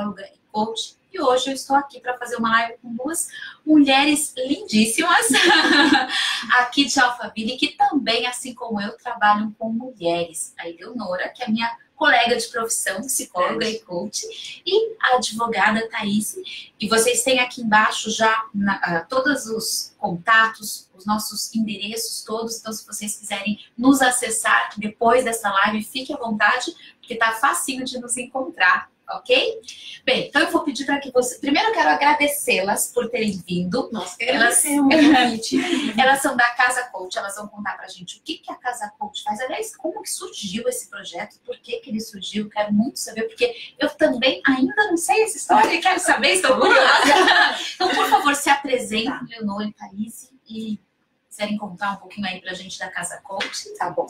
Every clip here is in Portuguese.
e coach. E hoje eu estou aqui para fazer uma live com duas mulheres lindíssimas aqui de Alphaville, que também, assim como eu, trabalham com mulheres. A Eleonora, que é minha colega de profissão, psicóloga e coach, e a advogada Thaís. E vocês têm aqui embaixo já todos os contatos, os nossos endereços todos. Então, se vocês quiserem nos acessar depois dessa live, fique à vontade, porque tá facinho de nos encontrar. Ok? Bem, então eu vou pedir para que você... Primeiro eu quero agradecê-las por terem vindo. Nossa, elas são da Casa Coach, elas vão contar pra gente o que a Casa Coach faz. Aliás, como que surgiu esse projeto, por que ele surgiu, quero muito saber, porque eu também ainda não sei essa história e quero saber, estou curiosa. Então, por favor, se apresentem, Leonor e Thaís, e quiserem contar um pouquinho aí pra gente da Casa Coach. Tá bom.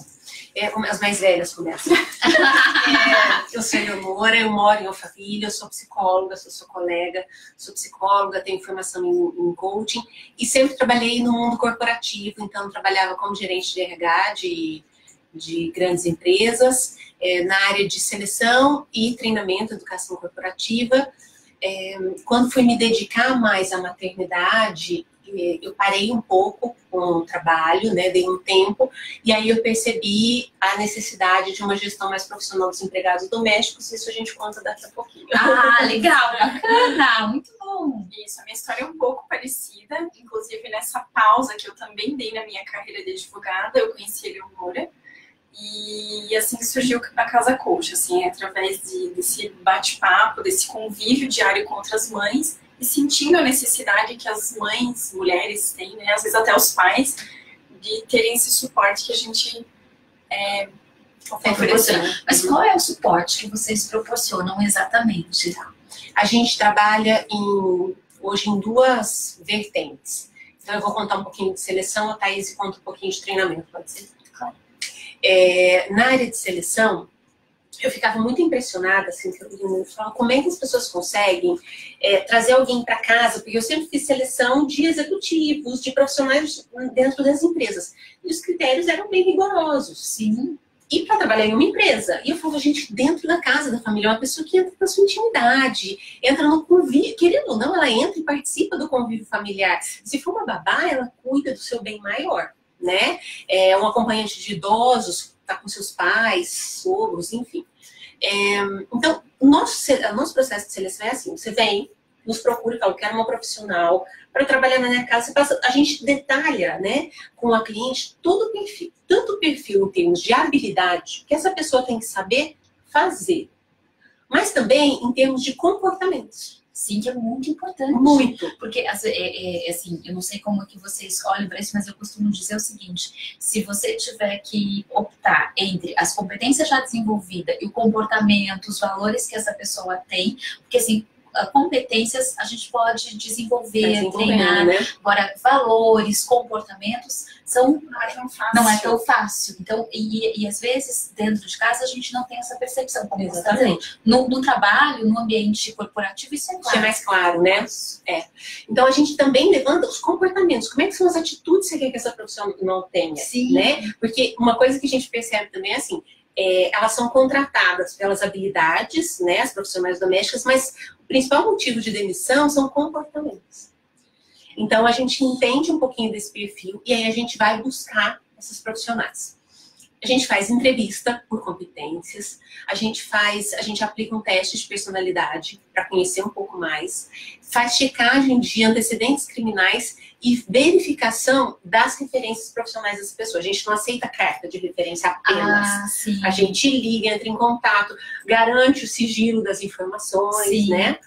As mais velhas começam. Eu sou a Eleonora, eu moro em Alphaville, eu sou psicóloga, sou sua colega, sou psicóloga, tenho formação em coaching e sempre trabalhei no mundo corporativo, então trabalhava como gerente de RH de grandes empresas, na área de seleção e treinamento, educação corporativa. Quando fui me dedicar mais à maternidade, eu parei um pouco com o trabalho, né, dei um tempo, e aí eu percebi a necessidade de uma gestão mais profissional dos empregados domésticos, isso a gente conta daqui a pouquinho. Ah, legal, bacana, muito bom. Isso, a minha história é um pouco parecida, inclusive nessa pausa que eu também dei na minha carreira de advogada, eu conheci a Eleonora, e assim surgiu a Casa Coach, assim, através desse bate-papo, desse convívio diário com outras mães, e sentindo a necessidade que as mães, mulheres têm, né, às vezes até os pais, de terem esse suporte que a gente oferece. Mas qual é o suporte que vocês proporcionam exatamente? A gente trabalha hoje em duas vertentes. Então eu vou contar um pouquinho de seleção, a Thaís conta um pouquinho de treinamento, pode ser? Claro. Na área de seleção, eu ficava muito impressionada, assim, que eu falava, como é que as pessoas conseguem trazer alguém para casa, porque eu sempre fiz seleção de executivos, de profissionais dentro das empresas. E os critérios eram bem rigorosos. Sim. E para trabalhar em uma empresa. E eu falava, gente, dentro da casa da família, é uma pessoa que entra na sua intimidade, entra no convívio, querendo ou não, ela entra e participa do convívio familiar. Se for uma babá, ela cuida do seu bem maior, né? Um acompanhante de idosos, tá com seus pais, sogros, enfim. Então, o nosso processo de seleção é assim, você vem, nos procura e fala, eu quero uma profissional para trabalhar na minha casa, a gente detalha, né, com a cliente todo o perfil, tanto o perfil em termos de habilidade, que essa pessoa tem que saber fazer, mas também em termos de comportamentos. Sim, que é muito importante. Muito. Porque, assim, eu não sei como é que vocês olham para isso, mas eu costumo dizer o seguinte, se você tiver que optar entre as competências já desenvolvidas e o comportamento, os valores que essa pessoa tem, porque, assim, competências a gente pode desenvolver, treinar, né? Agora, valores, comportamentos não é tão fácil. Então, e às vezes, dentro de casa, a gente não tem essa percepção, como você está dizendo. No trabalho, no ambiente corporativo, isso é claro. Isso é mais claro, né? Então, a gente também levanta os comportamentos. Como é que são as atitudes que você quer que essa profissional tenha? Sim. Né? Porque uma coisa que a gente percebe também é assim, elas são contratadas pelas habilidades, né, as profissionais domésticas, mas o principal motivo de demissão são comportamentos. Então, a gente entende um pouquinho desse perfil e aí a gente vai buscar essas profissionais. A gente faz entrevista por competências, a gente aplica um teste de personalidade para conhecer um pouco mais, faz checagem de antecedentes criminais e verificação das referências profissionais dessa pessoa. A gente não aceita carta de referência apenas. Sim. A gente liga, entra em contato, garante o sigilo das informações, sim, né?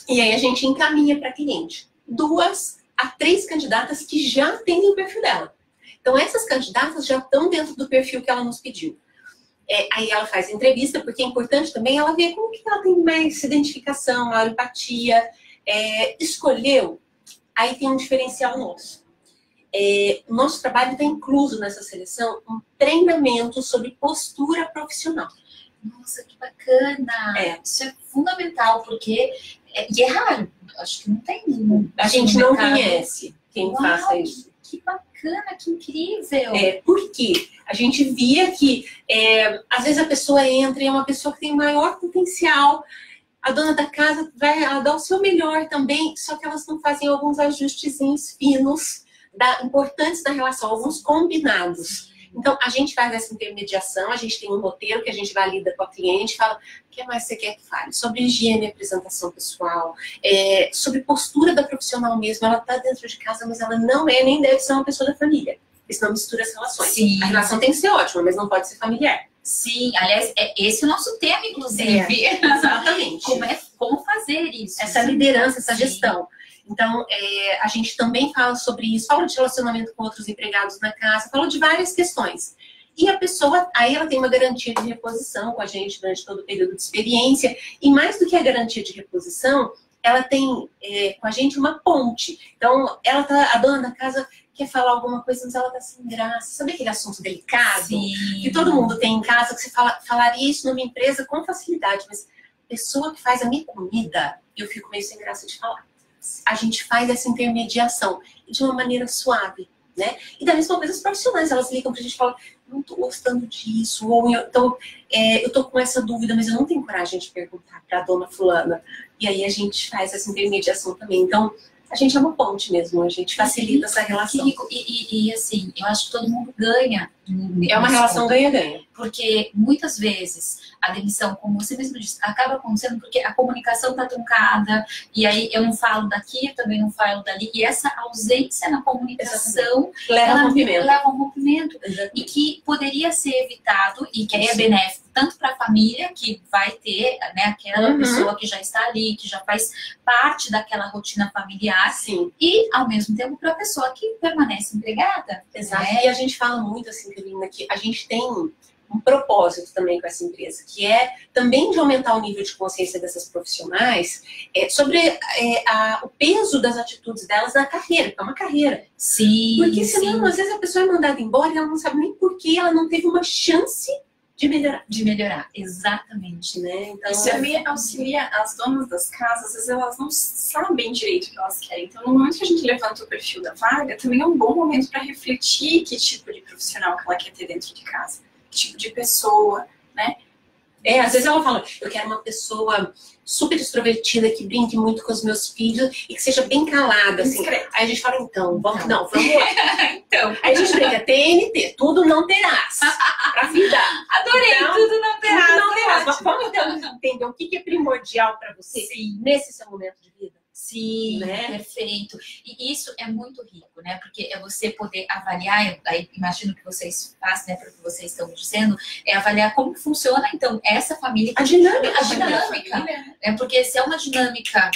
E aí a gente encaminha para a cliente 2 a 3 candidatas que já têm o perfil dela. Então, essas candidatas já estão dentro do perfil que ela nos pediu. Aí ela faz entrevista, porque é importante também ela ver como que ela tem mais identificação, maior empatia. Escolheu, aí tem um diferencial nosso. O nosso trabalho está incluso nessa seleção um treinamento sobre postura profissional. Nossa, que bacana! Isso é fundamental, porque e é raro. Acho que não tem. A gente não conhece quem faça isso. Que bacana, que incrível! Porque a gente via que às vezes a pessoa entra e é uma pessoa que tem maior potencial a dona da casa ela dá o seu melhor também, só que elas não fazem alguns ajustezinhos finos, importantes da relação, alguns combinados. Então, a gente faz essa intermediação, a gente tem um roteiro que a gente valida com a cliente, fala, o que mais você quer que fale? Sobre higiene e apresentação pessoal, sobre postura da profissional mesmo, ela está dentro de casa, mas ela não é, nem deve ser uma pessoa da família. Porque senão mistura as relações. Sim. A relação tem que ser ótima, mas não pode ser familiar. Sim, aliás, esse é o nosso tema, inclusive. Exatamente. Como fazer isso. Essa liderança, essa Sim. gestão. Então, a gente também fala sobre isso, fala de relacionamento com outros empregados na casa, fala de várias questões. E a pessoa, aí ela tem uma garantia de reposição com a gente durante todo o período de experiência. E mais do que a garantia de reposição, ela tem com a gente uma ponte. Então, a dona da casa quer falar alguma coisa, mas ela tá sem graça. Sabe aquele assunto delicado? Sim. Que todo mundo tem em casa, que você falaria isso numa empresa com facilidade, mas a pessoa que faz a minha comida, eu fico meio sem graça de falar. A gente faz essa intermediação de uma maneira suave, né? E da mesma coisa, os profissionais, elas ligam pra gente e falam, não tô gostando disso, ou então, eu tô com essa dúvida, mas eu não tenho coragem de perguntar pra dona fulana. E aí a gente faz essa intermediação também. Então, a gente é uma ponte mesmo, a gente facilita essa relação. E assim, eu acho que todo mundo ganha. É uma relação ganha-ganha. Porque muitas vezes a demissão, como você mesmo disse, acaba acontecendo porque a comunicação está truncada, e aí eu não falo daqui, eu também não falo dali, e essa ausência na comunicação leva a um rompimento. E que poderia ser evitado, e que é benéfico tanto para a família, que vai ter, né, aquela pessoa que já está ali, que já faz parte daquela rotina familiar, sim, e ao mesmo tempo para a pessoa que permanece empregada. Exato. Né? E a gente fala muito assim, Carolina, que a gente tem um propósito também com essa empresa, que é também de aumentar o nível de consciência dessas profissionais sobre o peso das atitudes delas na carreira, que é uma carreira. Sim. Porque senão, às vezes, a pessoa é mandada embora e ela não sabe nem por que ela não teve uma chance de melhorar, exatamente, né? Então, isso também auxilia as donas das casas, às vezes elas não sabem direito o que elas querem. Então, no momento que a gente levanta o perfil da vaga, também é um bom momento para refletir que tipo de profissional que ela quer ter dentro de casa, que tipo de pessoa, né? Às vezes ela fala, eu quero uma pessoa super extrovertida, que brinque muito com os meus filhos e que seja bem calada, assim. Aí a gente fala, vamos lá. Então. Aí a gente brinca, TNT, tudo não terás. Pra vida. Adorei, então, tudo não terás. Tudo não terás. Mas vamos então entender o que é primordial pra você nesse seu momento de vida. Sim, né? Perfeito. E isso é muito rico, né? Porque é você poder avaliar, aí imagino que vocês fazem, né? Pelo que vocês estão dizendo, é avaliar como que funciona, então, essa família. A dinâmica. Né? Porque se é uma dinâmica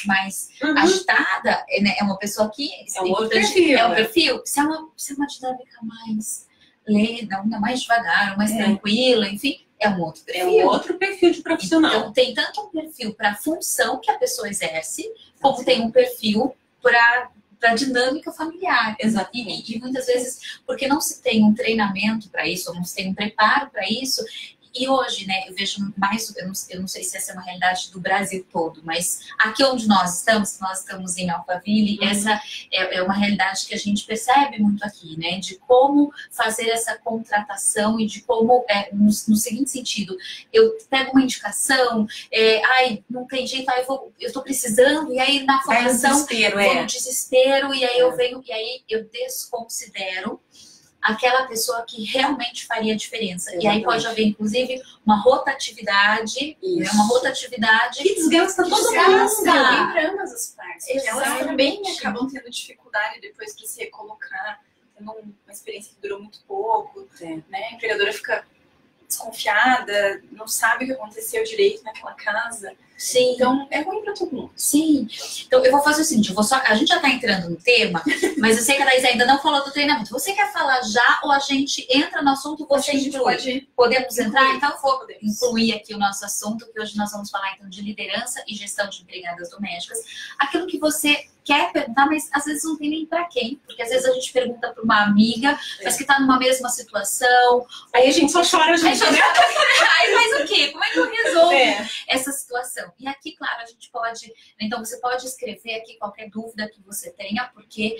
mais agitada, né? É uma pessoa que... É um outro perfil. É um perfil. Se é uma dinâmica mais lenta, mais devagar, mais tranquila, enfim... É um outro perfil. É um outro perfil de profissional. Então, tem tanto um perfil para a função que a pessoa exerce, como tem um perfil para a dinâmica familiar. Exatamente. E muitas vezes, porque não se tem um treinamento para isso, ou não se tem um preparo para isso. E hoje, né, eu vejo mais, eu não sei se essa é uma realidade do Brasil todo, mas aqui onde nós estamos em Alphaville, essa é uma realidade que a gente percebe muito aqui, né, de como fazer essa contratação e de como, no seguinte sentido, eu pego uma indicação, não tem jeito, eu estou precisando, e aí na formação vou no desespero, e aí eu venho, e aí eu desconsidero aquela pessoa que realmente faria diferença. Exatamente. E aí pode haver, inclusive, uma rotatividade, né? Uma rotatividade que desgasta todo mundo. Para ambas as partes. Elas também acabam tendo dificuldade depois de se recolocar, tendo uma experiência que durou muito pouco, né? A empregadora fica desconfiada, não sabe o que aconteceu direito naquela casa. Sim. Então, é ruim para todo mundo. Sim. Então, eu vou fazer o seguinte, a gente já está entrando no tema, mas eu sei que a Thaís ainda não falou do treinamento. Você quer falar já ou a gente entra no assunto? Podemos entrar? Então, eu vou incluir aqui o nosso assunto, que hoje nós vamos falar, então, de liderança e gestão de empregadas domésticas. Aquilo que você quer perguntar, mas às vezes não tem nem pra quem. Porque às vezes a gente pergunta pra uma amiga, mas que tá numa mesma situação. Aí a gente só chora, Aí faz o quê? Como é que eu resolvo essa situação? E aqui, claro, a gente pode... Então, você pode escrever aqui qualquer dúvida que você tenha, porque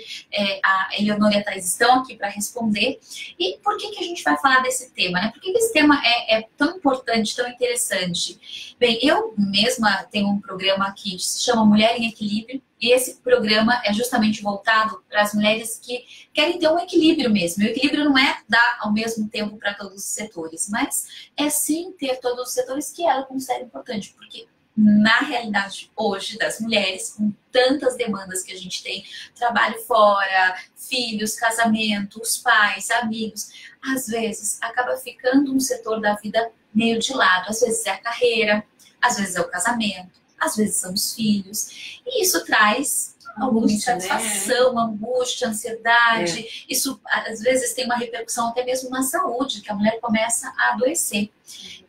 a Eleonora e a Thais estão aqui para responder. E por que a gente vai falar desse tema, né? Por que esse tema é tão importante, tão interessante? Bem, eu mesma tenho um programa que se chama Mulher em Equilíbrio, e esse programa é justamente voltado para as mulheres que querem ter um equilíbrio mesmo. E o equilíbrio não é dar ao mesmo tempo para todos os setores, mas é sim ter todos os setores que ela considera importante, porque na realidade hoje das mulheres, com tantas demandas que a gente tem, trabalho fora, filhos, casamento, os pais, amigos, às vezes acaba ficando um setor da vida meio de lado. Às vezes é a carreira, às vezes é o casamento, às vezes são os filhos. E isso traz alguma insatisfação, angústia, ansiedade. Isso às vezes tem uma repercussão até mesmo na saúde, que a mulher começa a adoecer.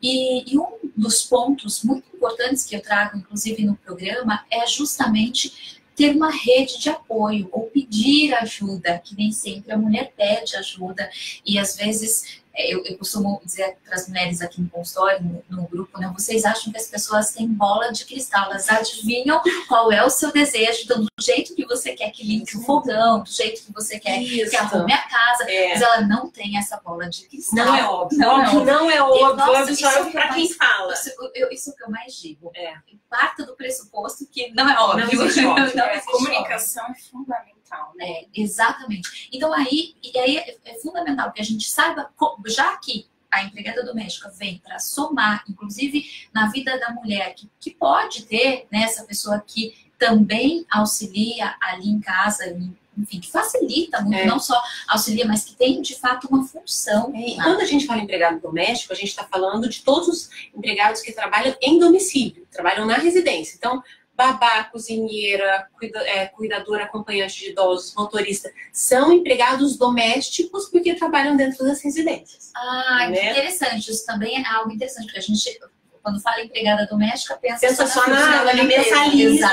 E um dos pontos muito importantes que eu trago, inclusive no programa, é justamente ter uma rede de apoio ou pedir ajuda, que nem sempre a mulher pede ajuda. E às vezes, eu costumo dizer para as mulheres aqui no consultório, no grupo, né? Vocês acham que as pessoas têm bola de cristal, elas adivinham qual é o seu desejo, então, do jeito que você quer que limpe o fogão, do jeito que você quer que arrume a casa, mas ela não tem essa bola de cristal. Não é óbvio. Não é óbvio. Isso é para quem fala. Isso que eu mais digo. Parta do pressuposto que não é óbvio. Não existe óbvio. A comunicação é fundamental, né? Exatamente. Então aí é fundamental que a gente saiba, já que a empregada doméstica vem para somar, inclusive na vida da mulher, que pode ter, né, essa pessoa que também auxilia ali em casa, enfim, que facilita muito, não só auxilia, mas que tem de fato uma função. E quando a gente fala em empregado doméstico, a gente está falando de todos os empregados que trabalham em domicílio, trabalham na residência. Então, babá, cozinheira, cuidadora, acompanhante de idosos, motorista, são empregados domésticos porque trabalham dentro das residências. Ah, né? Interessante. Isso também é algo interessante, porque a gente, quando fala empregada doméstica, pensa só na mensalista.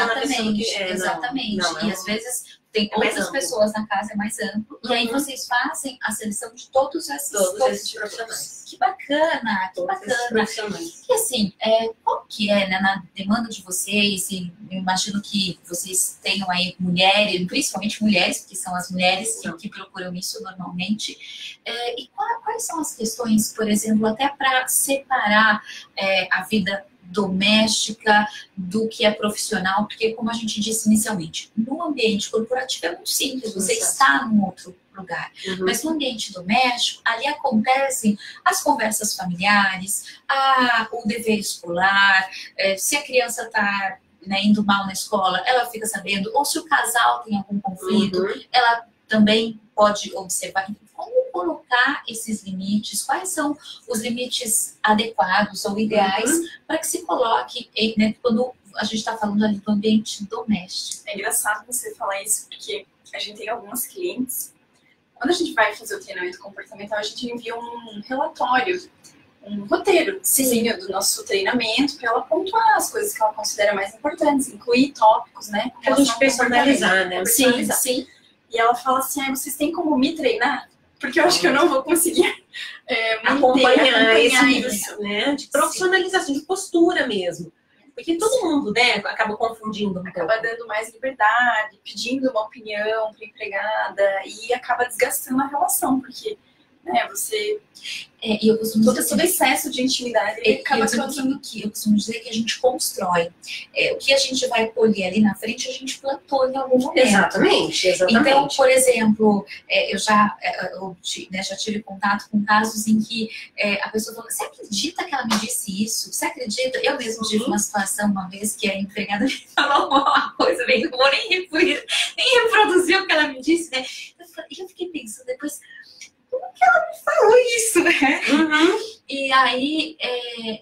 Exatamente. E às vezes tem outras pessoas na casa, é mais amplo. E aí vocês fazem a seleção de todos esses profissionais. Que bacana, que bacana. E assim, qual que é, né, na demanda de vocês, e eu imagino que vocês tenham aí mulheres, principalmente mulheres, porque são as mulheres que procuram isso normalmente. E quais são as questões, por exemplo, até para separar a vida doméstica do que é profissional, porque como a gente disse inicialmente, no ambiente corporativo é muito simples, você está num outro lugar, mas no ambiente doméstico, ali acontecem as conversas familiares, o dever escolar, se a criança está, né, indo mal na escola, ela fica sabendo, ou se o casal tem algum conflito, ela também pode observar. Como colocar esses limites? Quais são os limites adequados ou ideais para que se coloque, né, quando a gente está falando ali do ambiente doméstico? É engraçado você falar isso, porque a gente tem algumas clientes. Quando a gente vai fazer o treinamento comportamental, a gente envia um relatório, um roteiro do nosso treinamento para ela pontuar as coisas que ela considera mais importantes, incluir tópicos, né? Para a gente personalizar, né? Sim. E ela fala assim, vocês têm como me treinar? Porque eu acho que eu não vou conseguir acompanhar isso, né? De profissionalização, de postura mesmo. Porque todo mundo, né, acaba confundindo. Acaba dando mais liberdade, pedindo uma opinião para a empregada e acaba desgastando a relação, porque, né, você... E eu costumo dizer todo excesso de intimidade acaba causando... Eu costumo dizer que a gente constrói. O que a gente vai colher ali na frente, a gente plantou em algum momento. Exatamente. Então, por exemplo, eu já tive contato com casos em que a pessoa falou, você acredita que ela me disse isso? Você acredita? Eu mesmo tive uma situação uma vez que a empregada me falou uma coisa, bem, não vou nem reproduzir o que ela me disse, né? Eu fiquei pensando depois... Como que ela me falou isso, né? E aí...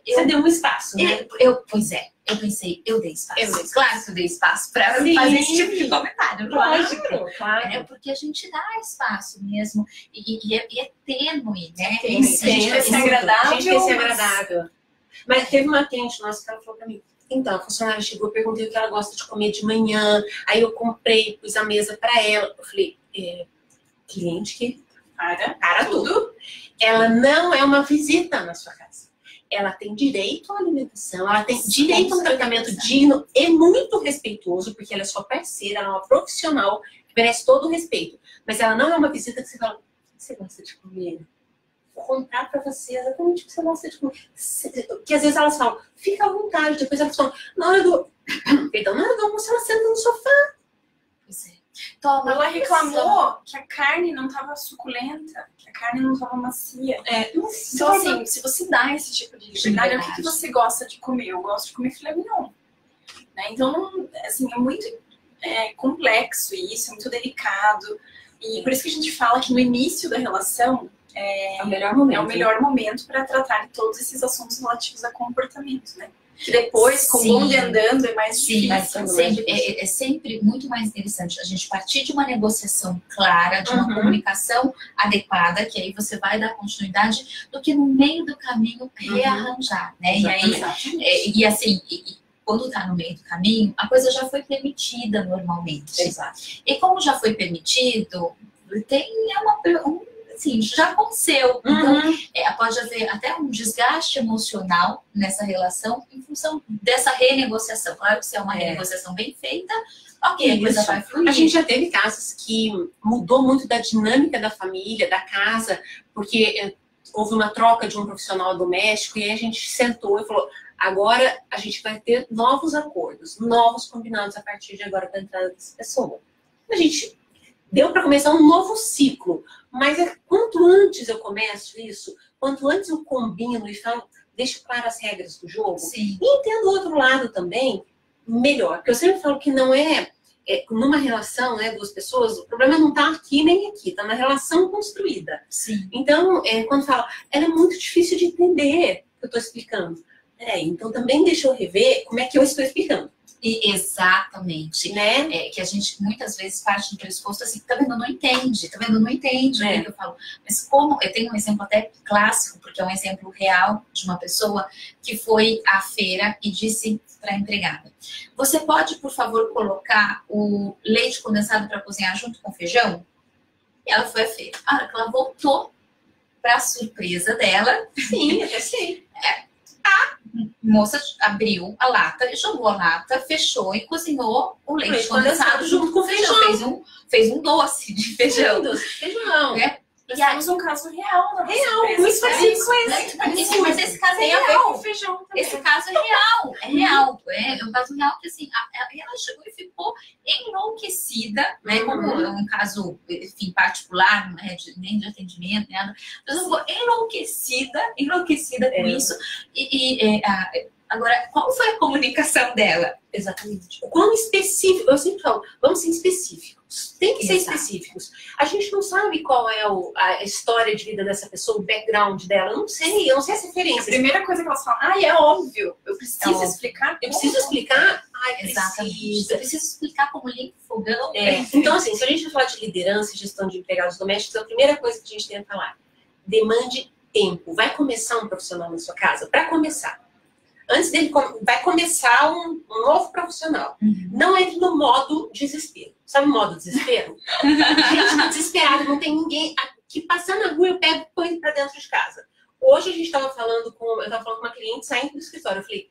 Você deu um espaço, né? Eu pensei, eu dei espaço. Claro que eu dei espaço para fazer esse tipo de comentário. Lógico, claro. Porque a gente dá espaço mesmo. E é tênue, né? A gente quer ser agradável. Mas teve uma cliente nossa que ela falou para mim, Então, a funcionária chegou, eu perguntei o que ela gosta de comer de manhã, aí eu comprei, pus a mesa para ela. Eu falei, cliente que para tudo. Ela não é uma visita na sua casa. Ela tem direito à alimentação, ela tem direito a um tratamento digno e muito respeitoso, porque ela é sua parceira, ela é uma profissional que merece todo o respeito. Mas ela não é uma visita que você fala, o que você gosta de comer? Vou comprar para você exatamente o que você gosta de comer. Que às vezes elas falam, fica à vontade, depois elas falam, na hora do almoço ela senta no sofá. Pois é. Toma, ela reclamou que a carne não estava suculenta, que a carne não estava macia. Então, assim, se você dá esse tipo de liberdade, o que você gosta de comer? Eu gosto de comer filé mignon. Né? Então, assim, é muito complexo isso, é muito delicado. E por isso que a gente fala que no início da relação é o melhor momento para tratar de todos esses assuntos relativos a comportamento, né? Que depois, com o bonde andando, é mais difícil. É sempre muito mais interessante a gente partir de uma negociação clara, de uma comunicação adequada, que aí você vai dar continuidade, do que no meio do caminho rearranjar, né? E assim, quando está no meio do caminho, a coisa já foi permitida normalmente. Exato. E como já foi permitido, assim, já aconteceu. Então, pode haver até um desgaste emocional nessa relação em função dessa renegociação. Claro que se é uma renegociação bem feita, ok, a coisa vai fluir. A gente já teve casos que mudou muito da dinâmica da família, da casa, porque houve uma troca de um profissional doméstico e aí a gente sentou e falou, agora a gente vai ter novos acordos, novos combinados a partir de agora para a entrada dessa pessoa. A gente deu para começar um novo ciclo, mas quanto antes eu começo isso, quanto antes eu combino e falo, deixo claras as regras do jogo, e entendo o outro lado também, melhor. Porque eu sempre falo que não numa relação, né, duas pessoas, o problema não está aqui nem aqui, está na relação construída. Sim. Então, quando fala, ela é muito difícil de entender o que eu estou explicando. Então também deixa eu rever como é que eu estou explicando. Exatamente. Né? Que a gente muitas vezes parte do pressuposto assim, tá vendo, não entende, tá vendo, não entende o que eu falo. Mas como, eu tenho um exemplo até clássico, porque é um exemplo real de uma pessoa que foi à feira e disse para a empregada, você pode, por favor, colocar o leite condensado para cozinhar junto com o feijão? E ela foi à feira. A hora que ela voltou, para surpresa dela, sim, eu sei. A moça abriu a lata, jogou a lata, fechou e cozinhou o leite condensado junto com o feijão. Fez um doce de feijão. Feijão. E temos um caso real na muito parecido com esse. Mas esse caso é real. Tem a ver com feijão também. Esse caso é real. É real. É um caso real que, assim, ela chegou e ficou enlouquecida, né? Como é um caso, enfim, particular, nem de atendimento, nem nada. Mas ela ficou enlouquecida com isso. Agora, qual foi a comunicação dela? Exatamente. O quão específico, eu sempre falo, vamos ser específicos. Tem que ser específicos. A gente não sabe qual é a história de vida dessa pessoa, o background dela. Eu não sei as referências. A primeira coisa que elas falam, é óbvio, eu preciso explicar. Eu preciso explicar? Exatamente. Eu preciso explicar como limpa o fogão. Então, assim, se a gente falar de liderança e gestão de empregados domésticos, a primeira coisa que a gente tem que falar, demande tempo. Vai começar um profissional na sua casa? Para começar. Antes dele, vai começar um novo profissional. Não entre no modo desespero. Sabe o modo desespero? Gente, tá desesperado, não tem ninguém. Que passar na rua eu pego e põe pra dentro de casa. Hoje a gente eu tava falando com uma cliente saindo do escritório. Eu falei,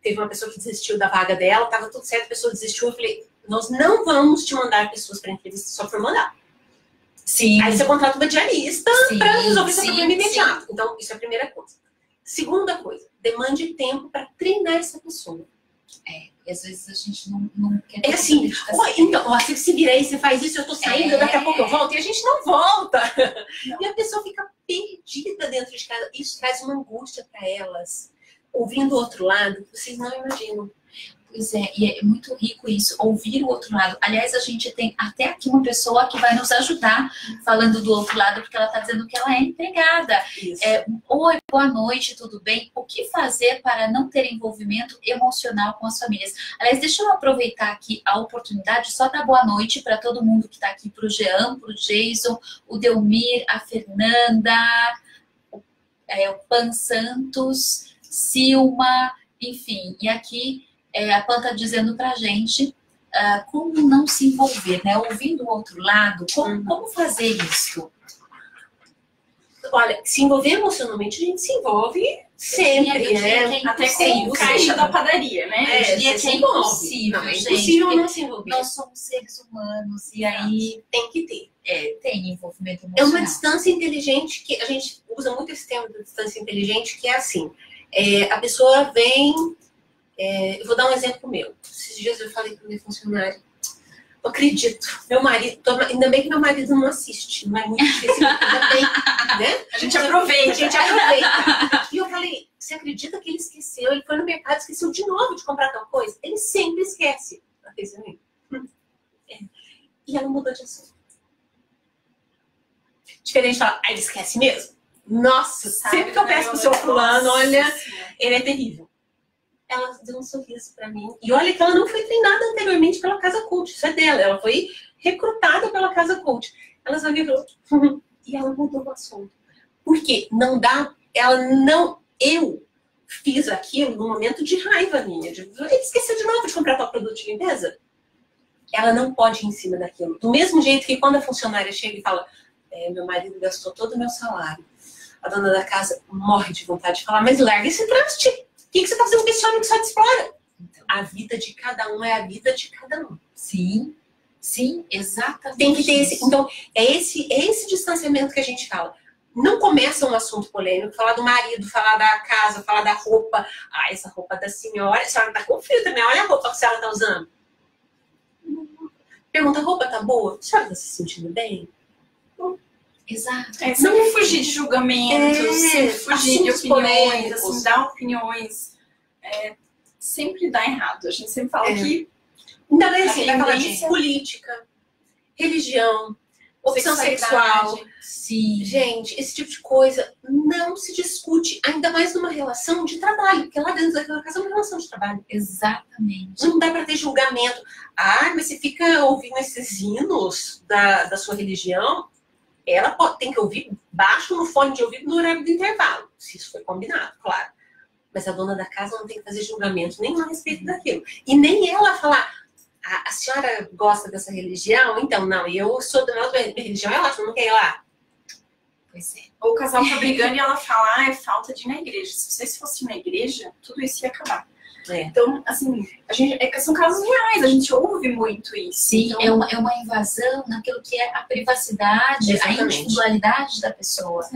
teve uma pessoa que desistiu da vaga dela, tava tudo certo, a pessoa desistiu. Eu falei, nós não vamos te mandar pessoas para entrevista só por mandar. Sim. Aí você contrata uma diarista para resolver esse problema imediato. Então, isso é a primeira coisa. Segunda coisa, demande tempo para treinar essa pessoa. Às vezes a gente não quer. Assim, então, você se vira aí, você faz isso, eu tô saindo, daqui a pouco eu volto, e a gente não volta. Não. E a pessoa fica perdida dentro de casa. Isso traz uma angústia para elas. Ouvindo o outro lado, vocês não imaginam. Pois é, e é muito rico isso, ouvir o outro lado. Aliás, a gente tem até aqui uma pessoa que vai nos ajudar falando do outro lado, porque ela está dizendo que ela é empregada. Oi, boa noite, tudo bem? O que fazer para não ter envolvimento emocional com as famílias? Aliás, deixa eu aproveitar aqui a oportunidade, só dar boa noite para todo mundo que está aqui, para o Jean, para o Jason, o Delmir, a Fernanda, o Pan Santos, Silma, Enfim, e aqui a Pan está dizendo pra gente como não se envolver, né? Ouvindo o outro lado, como fazer isso? Olha, se envolver emocionalmente, a gente se envolve sempre, né? Até com o caixa da padaria, né? Eu diria que é impossível, não, é gente. impossível não se envolver. Nós somos seres humanos e aí tem que ter. Tem envolvimento É emocional. uma distância inteligente, que a gente usa muito esse termo da distância inteligente, que é assim, a pessoa vem, eu vou dar um exemplo meu. Esses dias eu falei para o meu funcionário, não acredito, meu marido, ainda bem que meu marido não assiste, não é muito difícil, ainda bem, né? A gente aproveita. E eu falei, você acredita que ele esqueceu? Ele foi no mercado, esqueceu de novo de comprar tal coisa? Ele sempre esquece. E ela mudou de assunto. Diferente de falar, ele esquece mesmo? Nossa, sempre que eu peço pro seu fulano, olha, ele é terrível. Ela deu um sorriso pra mim. E olha que ela não foi treinada anteriormente pela Casa Coach. Isso é dela. Ela foi recrutada pela Casa Coach. Ela só virou. E ela mudou o assunto. Por quê? Não dá. Eu fiz aquilo num momento de raiva minha. Ele esqueceu de novo de comprar tal produto de limpeza. Ela não pode ir em cima daquilo. Do mesmo jeito que quando a funcionária chega e fala, meu marido gastou todo o meu salário. A dona da casa morre de vontade de falar, mas larga esse traste. O que você está fazendo com esse homem que só te explora? Então, a vida de cada um é a vida de cada um. Sim, exatamente. Tem que ter esse. Então, é esse distanciamento que a gente fala. Não começa um assunto polêmico, falar do marido, falar da casa, falar da roupa. Ah, essa roupa da senhora, a senhora tá com frio também, olha a roupa que a senhora tá usando. Pergunta, a roupa tá boa? A senhora tá se sentindo bem? Exato. Sempre fugir de julgamentos, sempre fugir de opiniões, assim, dar opiniões. Sempre dá errado. A gente sempre fala que... Ainda bem assim, vai falar de política, religião, opção sexual. Sim. Gente, esse tipo de coisa não se discute, ainda mais numa relação de trabalho, porque lá dentro daquela casa é uma relação de trabalho. Exatamente. Não dá pra ter julgamento. Ah, mas você fica ouvindo esses hinos da sua religião, ela tem que ouvir baixo no fone de ouvido no horário do intervalo, se isso foi combinado, claro. Mas a dona da casa não tem que fazer julgamento nenhum a respeito daquilo. E nem ela falar, a senhora gosta dessa religião? Então, não, eu sou da minha religião, ela não quer ir lá. Pois é. Ou o casal tá brigando e ela fala, é falta de ir na igreja. Se vocês fossem na igreja, tudo isso ia acabar. Então, assim, são casos reais, a gente ouve muito isso. Sim, então... é uma invasão naquilo que é a privacidade, a individualidade da pessoa.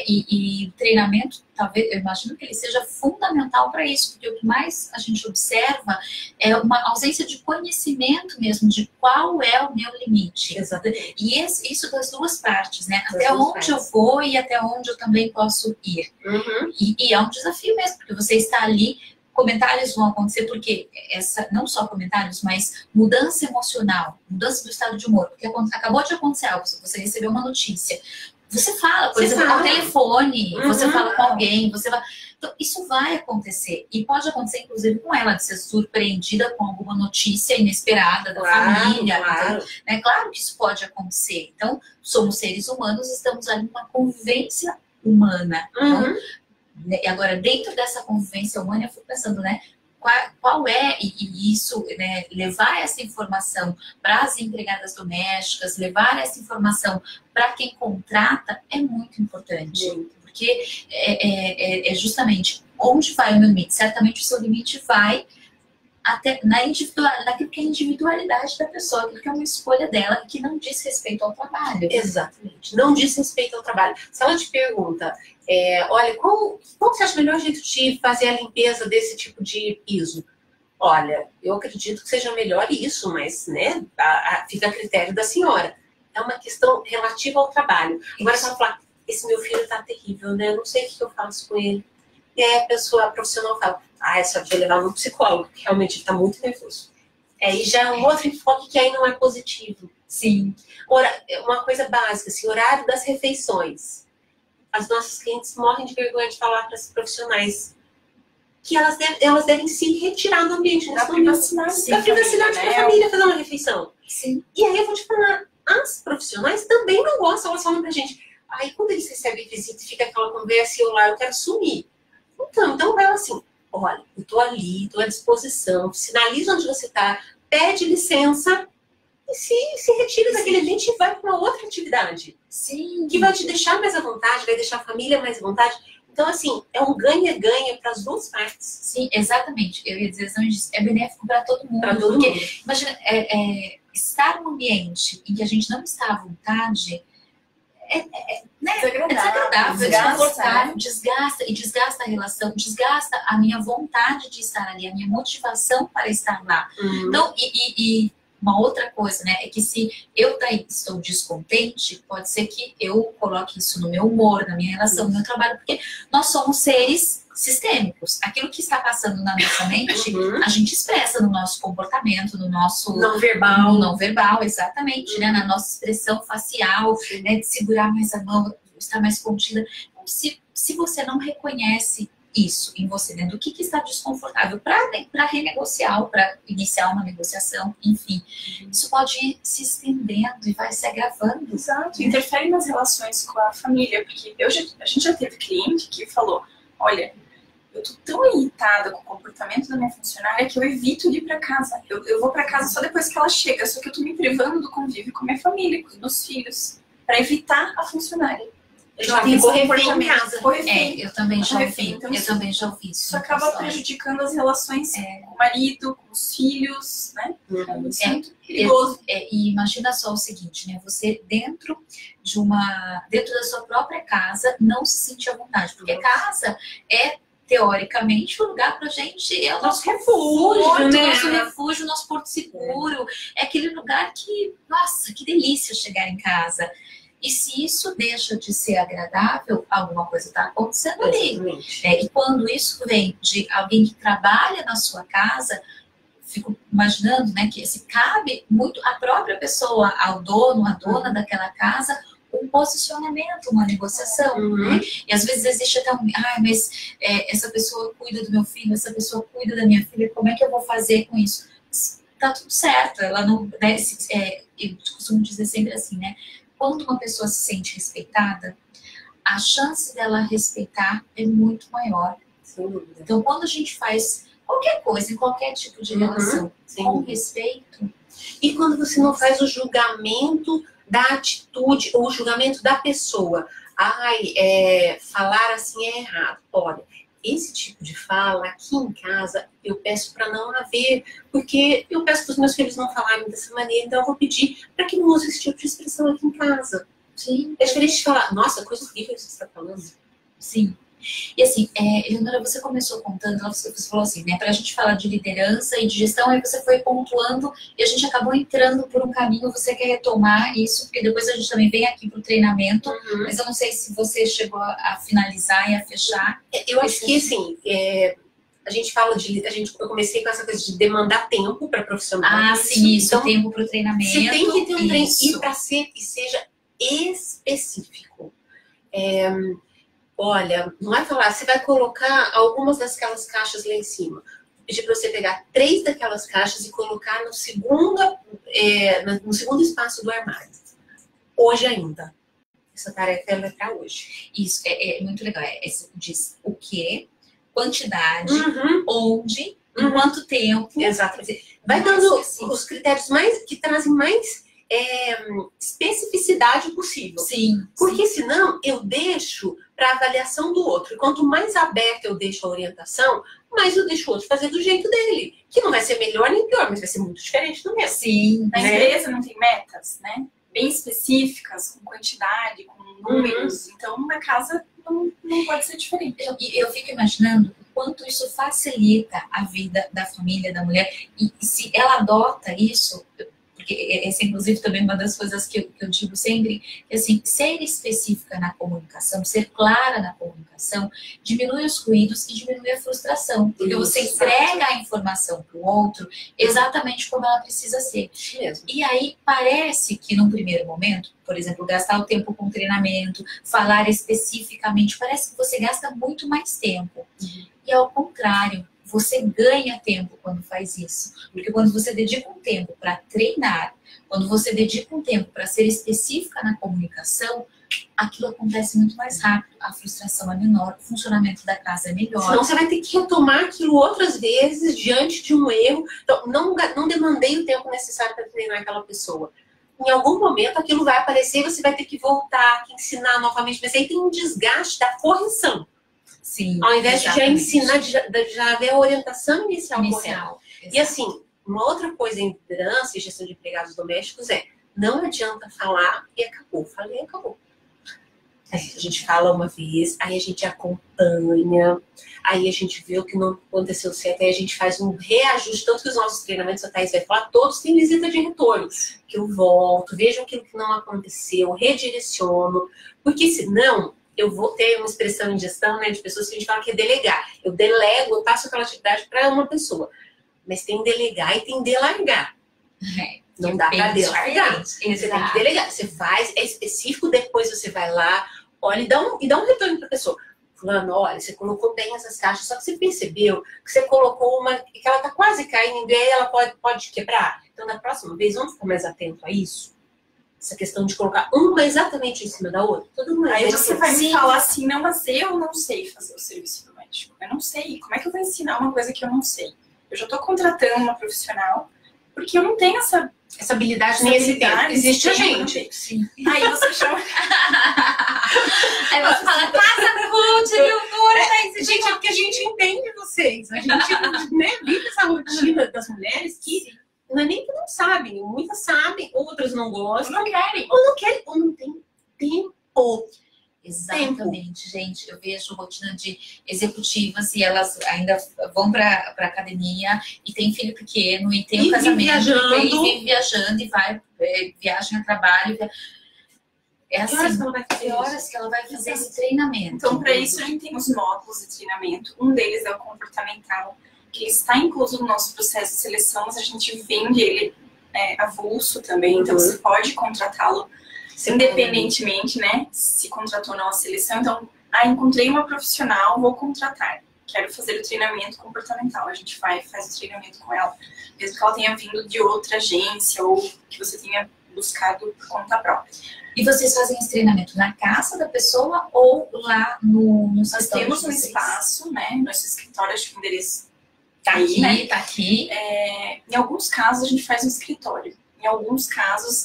E o treinamento, talvez, eu imagino que ele seja fundamental para isso, porque o que mais a gente observa é uma ausência de conhecimento mesmo de qual é o meu limite. Exatamente. E isso das duas partes, né? Até onde eu vou e até onde eu também posso ir. Uhum. E é um desafio mesmo, porque você está ali. Comentários vão acontecer porque não só comentários, mas mudança emocional, mudança do estado de humor, porque acabou de acontecer algo, você recebeu uma notícia, você fala, por exemplo, ao telefone, você fala com alguém, então, isso vai acontecer, e pode acontecer inclusive com ela, de ser surpreendida com alguma notícia inesperada da família, claro. Então, né? Claro que isso pode acontecer, então somos seres humanos, estamos ali numa convivência humana, então, e agora, dentro dessa convivência humana, eu fico pensando, né, qual é, e isso, né, levar essa informação para as empregadas domésticas, levar essa informação para quem contrata é muito importante. Porque é justamente onde vai o meu limite. Certamente o seu limite vai até naquilo que é a individualidade da pessoa, aquilo que é uma escolha dela, que não diz respeito ao trabalho. Exatamente, não diz respeito ao trabalho. Se ela te pergunta, olha, qual você acha o melhor jeito de fazer a limpeza desse tipo de piso? Olha, eu acredito que seja melhor isso, mas, né, fica a critério da senhora. É uma questão relativa ao trabalho. Agora, se ela falar, esse meu filho tá terrível, né, eu não sei o que eu faço com ele. E aí a profissional fala, é só de levar no psicólogo, que realmente ele tá muito nervoso. E já é um outro enfoque que aí não é positivo. Sim. Uma coisa básica, assim, horário das refeições. As nossas clientes morrem de vergonha de falar para as profissionais que elas devem se retirar do ambiente. Da privacidade da família, fazer uma refeição. Sim. E aí eu vou te falar, as profissionais também não gostam, elas falam pra gente, aí quando eles recebem visita e fica aquela conversa e eu quero sumir. Então ela assim, olha, eu tô ali, tô à disposição, sinaliza onde você tá, pede licença e se retira daquele ambiente e vai para uma outra atividade. Sim. Que vai te deixar mais à vontade, vai deixar a família mais à vontade. Então, assim, é um ganha-ganha para as duas partes. Sim, exatamente. Eu ia dizer exatamente isso. É benéfico para todo mundo. Para todo porque, mundo. imagina, estar num ambiente em que a gente não está à vontade desagradável, desconfortável, desgasta a relação, desgasta a minha vontade de estar ali, a minha motivação para estar lá. Então, e uma outra coisa, né, é que se eu estou descontente, pode ser que eu coloque isso no meu humor, na minha relação, no meu trabalho, porque nós somos seres sistêmicos. Aquilo que está passando na nossa mente, a gente expressa no nosso comportamento, no nosso não verbal, exatamente, né, na nossa expressão facial, né, de segurar mais a mão, estar mais contida. Então, se você não reconhece isso em você, né, do que está desconfortável para renegociar, para iniciar uma negociação, enfim, isso pode ir se estendendo e vai se agravando. Exato, interfere nas relações com a família, porque a gente já teve cliente que falou, olha, eu tô tão irritada com o comportamento da minha funcionária que eu evito de ir para casa. Eu vou para casa só depois que ela chega, só que eu tô me privando do convívio com a minha família, com os meus filhos, para evitar a funcionária. Já ficou refém em casa. Eu também já ouvi. Então, eu também já ouvi isso. Isso acaba prejudicando as relações com o marido, com os filhos, né? Isso é muito perigoso. E imagina só o seguinte, né? Você dentro da sua própria casa não se sente à vontade, porque casa é teoricamente o lugar pra gente, é o nosso refúgio, né? Nosso refúgio, nosso porto seguro. É aquele lugar que, nossa, que delícia chegar em casa. E se isso deixa de ser agradável, alguma coisa está acontecendo ali. E quando isso vem de alguém que trabalha na sua casa, fico imaginando, né, que cabe muito à própria pessoa, ao dono, à dona daquela casa, um posicionamento, uma negociação. Né? E às vezes existe até mas essa pessoa cuida do meu filho, essa pessoa cuida da minha filha, como é que eu vou fazer com isso? Tá tudo certo, ela não... Né, eu costumo dizer sempre assim, né? Quando uma pessoa se sente respeitada, a chance dela respeitar é muito maior. Então, quando a gente faz qualquer coisa, em qualquer tipo de relação, com respeito... E quando você não faz o julgamento da atitude, ou o julgamento da pessoa. Falar assim é errado. Olha, esse tipo de fala aqui em casa eu peço para não haver, porque eu peço para os meus filhos não falarem dessa maneira, então eu vou pedir para que não use esse tipo de expressão aqui em casa. Sim. É diferente de falar, nossa, coisa horrível que você está falando. Sim. E assim, Eleonora, você começou contando, você falou assim, né, pra gente falar de liderança e de gestão, aí você foi pontuando e a gente acabou entrando por um caminho, você quer retomar isso, porque depois a gente também vem aqui pro treinamento, mas eu não sei se você chegou a finalizar e a fechar. Eu acho que, assim, a gente fala eu comecei com essa coisa de demandar tempo para profissional. Sim, isso, então, tempo pro treinamento. Você tem que ter um treino e para ser que seja específico. Olha, não vai falar, você vai colocar algumas daquelas caixas lá em cima. Pedir para você pegar 3 daquelas caixas e colocar no segundo espaço do armário. Hoje ainda. Essa tarefa é para hoje. Isso, é muito legal. Diz o que, quantidade, onde, em quanto tempo. Exatamente. Vai dando os critérios que trazem mais especificidade possível. Sim. Porque senão eu deixo para avaliação do outro. E quanto mais aberta eu deixo a orientação, mais eu deixo o outro fazer do jeito dele. Que não vai ser melhor nem pior, mas vai ser muito diferente do meu. Sim. Na empresa não tem metas, né? Bem específicas, com quantidade, com números. Então, na casa não pode ser diferente. Eu fico imaginando o quanto isso facilita a vida da família, da mulher. E se ela adota isso... Porque essa, inclusive, também é uma das coisas que eu digo sempre, que, assim, ser específica na comunicação, ser clara na comunicação, diminui os ruídos e diminui a frustração. Porque você entrega a informação para o outro exatamente como ela precisa ser. E aí, parece que, num primeiro momento, por exemplo, gastar o tempo com treinamento, falar especificamente, parece que você gasta muito mais tempo. E ao contrário, você ganha tempo quando faz isso. Porque quando você dedica um tempo para treinar, quando você dedica um tempo para ser específica na comunicação, aquilo acontece muito mais rápido, a frustração é menor, o funcionamento da casa é melhor. Senão você vai ter que retomar aquilo outras vezes diante de um erro. Então, não demandei o tempo necessário para treinar aquela pessoa. Em algum momento aquilo vai aparecer e você vai ter que voltar, que ensinar novamente. Mas aí tem um desgaste da correção. Sim, ao invés exatamente. de já ensinar, já ver a orientação inicial correta. E assim, uma outra coisa em liderança e gestão de empregados domésticos é: não adianta falar e acabou. Falei e acabou. A gente fala uma vez, aí a gente acompanha, aí a gente vê o que não aconteceu certo, aí a gente faz um reajuste. Tanto que os nossos treinamentos, a Thaís vai falar, todos têm visita de retorno. Que eu volto, vejo aquilo que não aconteceu, redireciono. Porque senão, eu vou ter uma expressão em gestão, né, de pessoas que a gente fala que é delegar. Eu delego, eu passo aquela atividade para uma pessoa. Mas tem delegar e tem delargar. Não dá para delargar. Você tem que delegar. Você faz, é específico, depois você vai lá, olha e dá um retorno para a pessoa. Fulano, olha, você colocou bem essas caixas, só que você percebeu que você colocou uma, que ela tá quase caindo e aí ela pode quebrar. Então, da próxima vez, vamos ficar mais atento a isso? Essa questão de colocar uma exatamente em cima da outra. Todo mundo aí você vai me falar assim, não, mas eu não sei fazer o serviço doméstico. Eu não sei. Como é que eu vou ensinar uma coisa que eu não sei? Eu já tô contratando uma profissional, porque eu não tenho essa habilidade nem esse tempo. Existe a gente. Sim. Aí você chama... Aí você fala, casa coach, meu gente, é porque a gente entende vocês. A gente né, vive essa rotina das mulheres que não é nem que não sabem. Muitas sabem, outras não gostam. Não querem. Ou não tem tempo. Exatamente, gente. Eu vejo rotina de executivas e elas ainda vão para academia e tem filho pequeno e tem um casamento e vive viajando e vai, viaja no trabalho. É assim, que horas que ela vai fazer esse treinamento? Então, para isso, a gente tem os módulos de treinamento. Um deles é o comportamental, que está incluso no nosso processo de seleção, mas a gente vende ele avulso também, então você pode contratá-lo independentemente, né, se contratou ou não a seleção. Então, encontrei uma profissional, vou contratar. Quero fazer o treinamento comportamental. A gente faz o treinamento com ela, mesmo que ela tenha vindo de outra agência ou que você tenha buscado por conta própria. E vocês fazem esse treinamento na casa da pessoa ou lá no Nós temos um espaço, né, nosso escritório, acho que o endereço tá aqui, né? Tá aqui. Em alguns casos, a gente faz um escritório. Em alguns casos,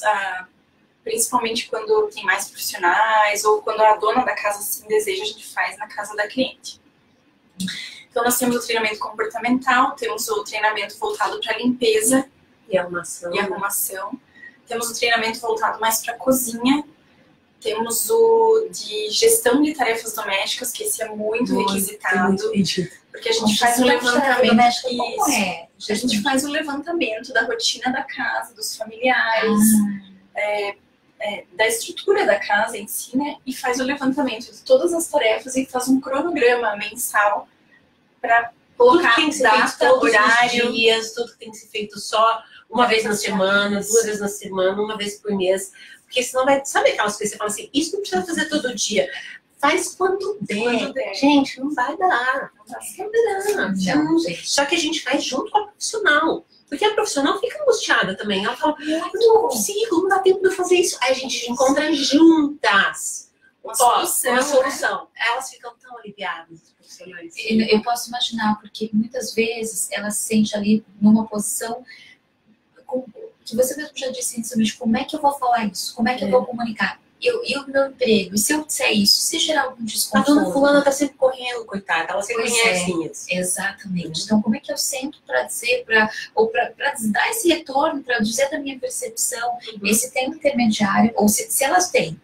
principalmente quando tem mais profissionais ou quando a dona da casa assim deseja, a gente faz na casa da cliente. Então, nós temos o treinamento comportamental, temos o treinamento voltado para limpeza e arrumação. Temos o treinamento voltado mais para cozinha. Temos o de gestão de tarefas domésticas, que esse é muito requisitado. Porque a gente faz o levantamento. A gente faz o levantamento da rotina da casa, dos familiares. Da estrutura da casa em si, né? E faz o levantamento de todas as tarefas e faz um cronograma mensal para colocar data, horário. Tudo que tem que ser feito só uma vez na semana, 2 vezes na semana, 1 vez por mês. Porque senão vai... Sabe aquelas coisas que você fala assim, isso não precisa fazer todo dia. Faz quando der. Gente, não vai dar. Não, gente. Só que a gente faz junto com a profissional. Porque a profissional fica angustiada também. Ela fala, eu não consigo, não dá tempo de eu fazer isso. Aí a gente encontra juntas uma solução. Elas ficam tão aliviadas, os profissionais. Eu posso imaginar, porque muitas vezes ela se sente ali numa posição que você mesmo já disse inicialmente, como é que eu vou falar isso? Como é que eu vou comunicar? E o meu emprego, e se eu disser isso, se gerar algum desconforto? A dona fulana tá sempre correndo, coitada, ela se conhece isso. Exatamente. Então, como é que eu sento para dizer, para dar esse retorno, para dizer da minha percepção, esse tempo intermediário, ou se elas têm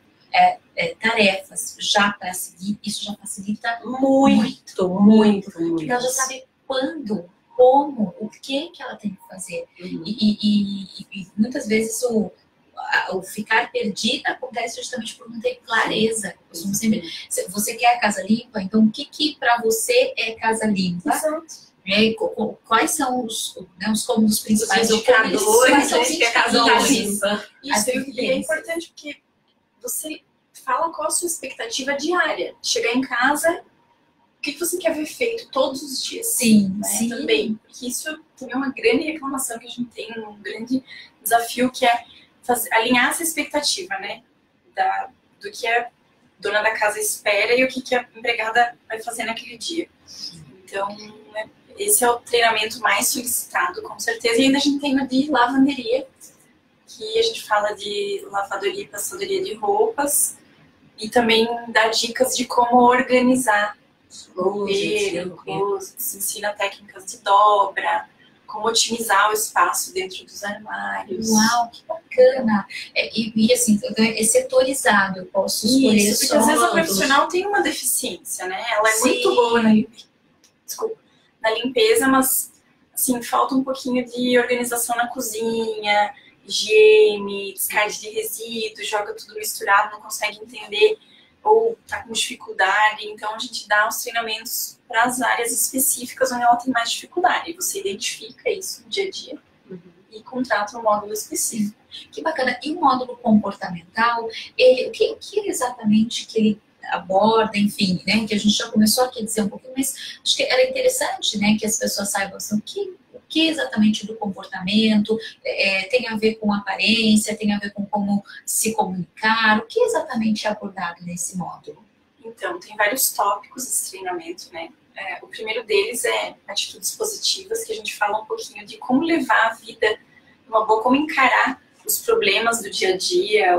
tarefas já para seguir, isso já facilita muito. Porque ela já sabe quando, como, o que ela tem que fazer. E muitas vezes o ficar perdida acontece justamente por não ter clareza. Você quer a casa limpa? Então, o que para você é casa limpa? Exato. Quais são os cômodos principais? Os indicadores que a casa está limpa. Isso, e é importante porque você fala qual a sua expectativa diária. Chegar em casa, o que você quer ver feito todos os dias? Sim, né? sim. Também. Porque isso também é uma grande reclamação que a gente tem, um grande desafio que é alinhar essa expectativa, né? do que a dona da casa espera e o que a empregada vai fazer naquele dia. Então, esse é o treinamento mais solicitado, com certeza. E ainda a gente tem o de lavanderia, que a gente fala de lavadoria e passadoria de roupas, e também dá dicas de como organizar o se ensina técnicas de dobra, como otimizar o espaço dentro dos armários. Uau, que bacana! E assim, é setorizado, eu posso escolher isso, porque às vezes a profissional tem uma deficiência, né? Ela é muito boa na limpeza, mas assim, falta um pouquinho de organização na cozinha, higiene, descarte de resíduos, joga tudo misturado, não consegue entender ou tá com dificuldade. Então a gente dá os treinamentos para as áreas específicas onde ela tem mais dificuldade. Você identifica isso no dia a dia e contrata um módulo específico. Que bacana. E o módulo comportamental, o que exatamente que ele aborda, enfim, né? Que a gente já começou aqui a dizer um pouquinho, mas acho que era interessante, né? Que as pessoas saibam assim, o que exatamente do comportamento tem a ver com aparência, tem a ver com como se comunicar, o que exatamente é abordado nesse módulo? Então, tem vários tópicos desse treinamento, né? O primeiro deles é atitudes positivas, que a gente fala um pouquinho de como levar a vida uma boa, como encarar os problemas do dia a dia,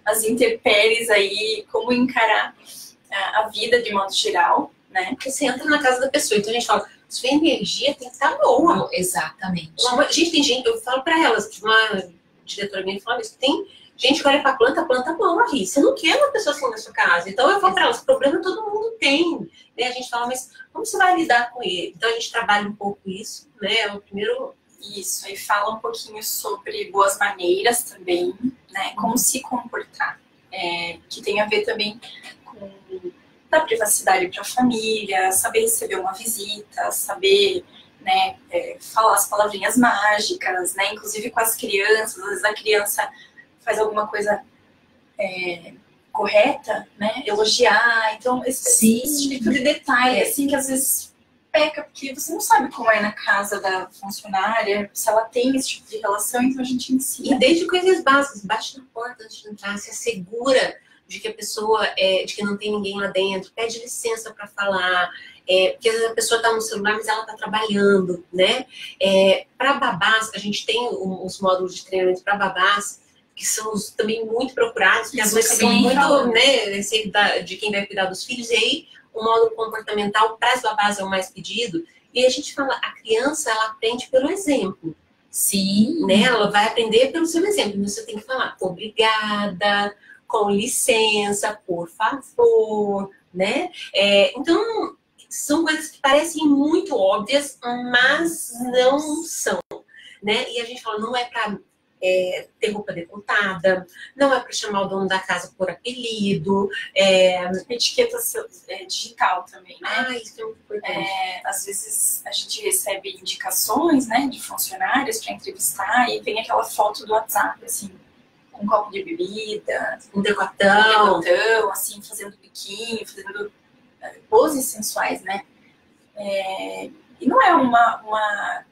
as intempéries aí, como encarar a vida de modo geral, né? Porque você entra na casa da pessoa, então a gente fala, sua energia tem que estar boa. Exatamente. Gente, tem gente, eu falo pra elas, uma diretora minha falou isso, tem gente que olha pra planta, a planta morre. Você não quer uma pessoa assim na sua casa. Então eu falo pra elas, problema todo mundo tem. Né? A gente fala, mas como você vai lidar com ele? Então a gente trabalha um pouco isso, né? É o primeiro... Isso, aí fala um pouquinho sobre boas maneiras também, né? Como se comportar. Que tem a ver também com dar privacidade para a família, saber receber uma visita, saber, né, falar as palavrinhas mágicas, né? Inclusive com as crianças, às vezes a criança faz alguma coisa correta, né? Elogiar. Então, esse tipo de detalhe, assim, que às vezes peca, porque você não sabe como é na casa da funcionária, se ela tem esse tipo de relação, então a gente ensina. E desde coisas básicas, bate na porta antes de entrar, se assegura de que a pessoa, de que não tem ninguém lá dentro, pede licença para falar, porque às vezes a pessoa está no celular, mas ela está trabalhando, né? Para babás, a gente tem os módulos de treinamento para babás, que são também muito procurados, porque às vezes ficam muito, né, de quem vai cuidar dos filhos, e aí o módulo comportamental para as babás é o mais pedido, e a gente fala, a criança, ela aprende pelo exemplo. Sim. Né? Ela vai aprender pelo seu exemplo, você tem que falar, obrigada, com licença, por favor, né? Então, são coisas que parecem muito óbvias, mas não são, né? E a gente fala, não é para ter roupa decotada, não é para chamar o dono da casa por apelido. Etiqueta digital também, né? Isso é muito importante. Às vezes a gente recebe indicações, né, de funcionários para entrevistar e vem aquela foto do WhatsApp, assim, com um copo de bebida, um decotão, assim, fazendo biquinho, fazendo poses sensuais, né? E não é uma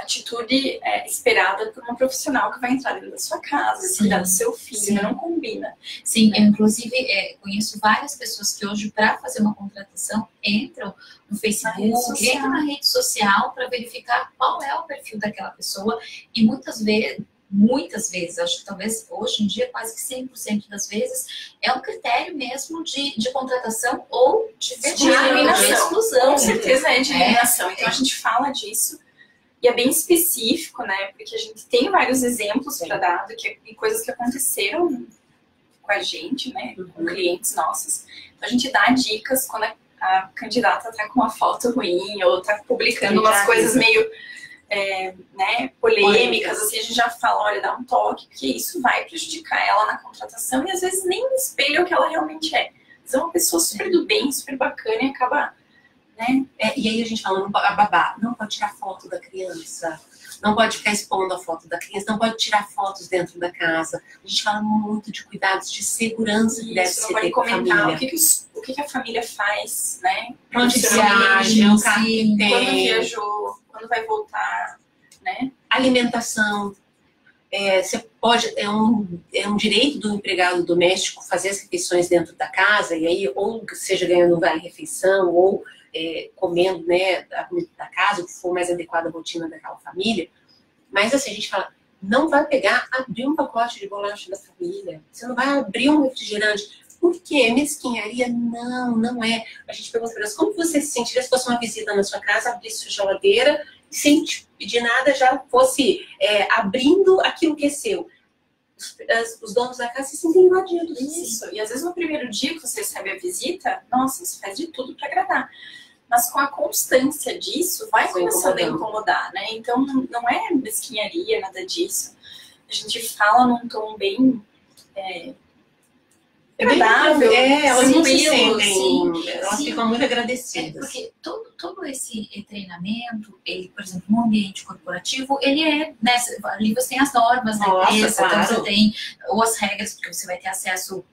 atitude esperada por uma profissional que vai entrar dentro da sua casa, cuidar do seu filho, não combina. Sim, eu inclusive conheço várias pessoas que hoje, para fazer uma contratação, entram no Facebook, entram na rede social para verificar qual é o perfil daquela pessoa e muitas vezes, acho que talvez hoje em dia quase que 100% das vezes, é um critério mesmo de contratação ou de eliminação. De exclusão. Com certeza é de eliminação. Então a gente fala disso e é bem específico, né? Porque a gente tem vários exemplos para dar de coisas que aconteceram com a gente, né? Com clientes nossos. Então a gente dá dicas quando a candidata está com uma foto ruim ou está publicando umas coisas meio... polêmicas, assim, a gente já fala, olha, dá um toque, porque isso vai prejudicar ela na contratação e às vezes nem espelha o que ela realmente é. Mas é uma pessoa super do bem, super bacana e acaba, né? E aí a gente fala, a babá não pode tirar foto da criança, não pode ficar expondo a foto da criança, não pode tirar fotos dentro da casa. A gente fala muito de cuidados de segurança que deve ser feito com a família. O que a família faz, né? Onde viaja, o carro que tem. Quando viajou, quando vai voltar, né? Alimentação. você pode, é um direito do empregado doméstico fazer as refeições dentro da casa, e aí, ou seja, ganhando um vale-refeição, ou comendo, né, a comida da casa, o que for mais adequado à rotina daquela família. Mas assim, a gente fala, não vai abrir um pacote de bolacha da família, você não vai abrir um refrigerante. Por quê? Mesquinharia? Não, não é. A gente pergunta para elas, como você se sentiria se fosse uma visita na sua casa, abrisse sua geladeira e sem te pedir nada já fosse abrindo aquilo que é seu? Os donos da casa se sentem invadidos. Isso. E às vezes no primeiro dia que você recebe a visita, nossa, você faz de tudo para agradar. Mas com a constância disso, vai começando a incomodar, né? Então não é mesquinharia, nada disso. A gente fala num tom bem agradável, elas não se tranquilo, sentem, elas ficam muito agradecidas. Porque todo esse treinamento, ele, por exemplo, no ambiente corporativo, ele né, ali você tem as normas da empresa, claro. então você tem ou as regras, porque você vai ter acesso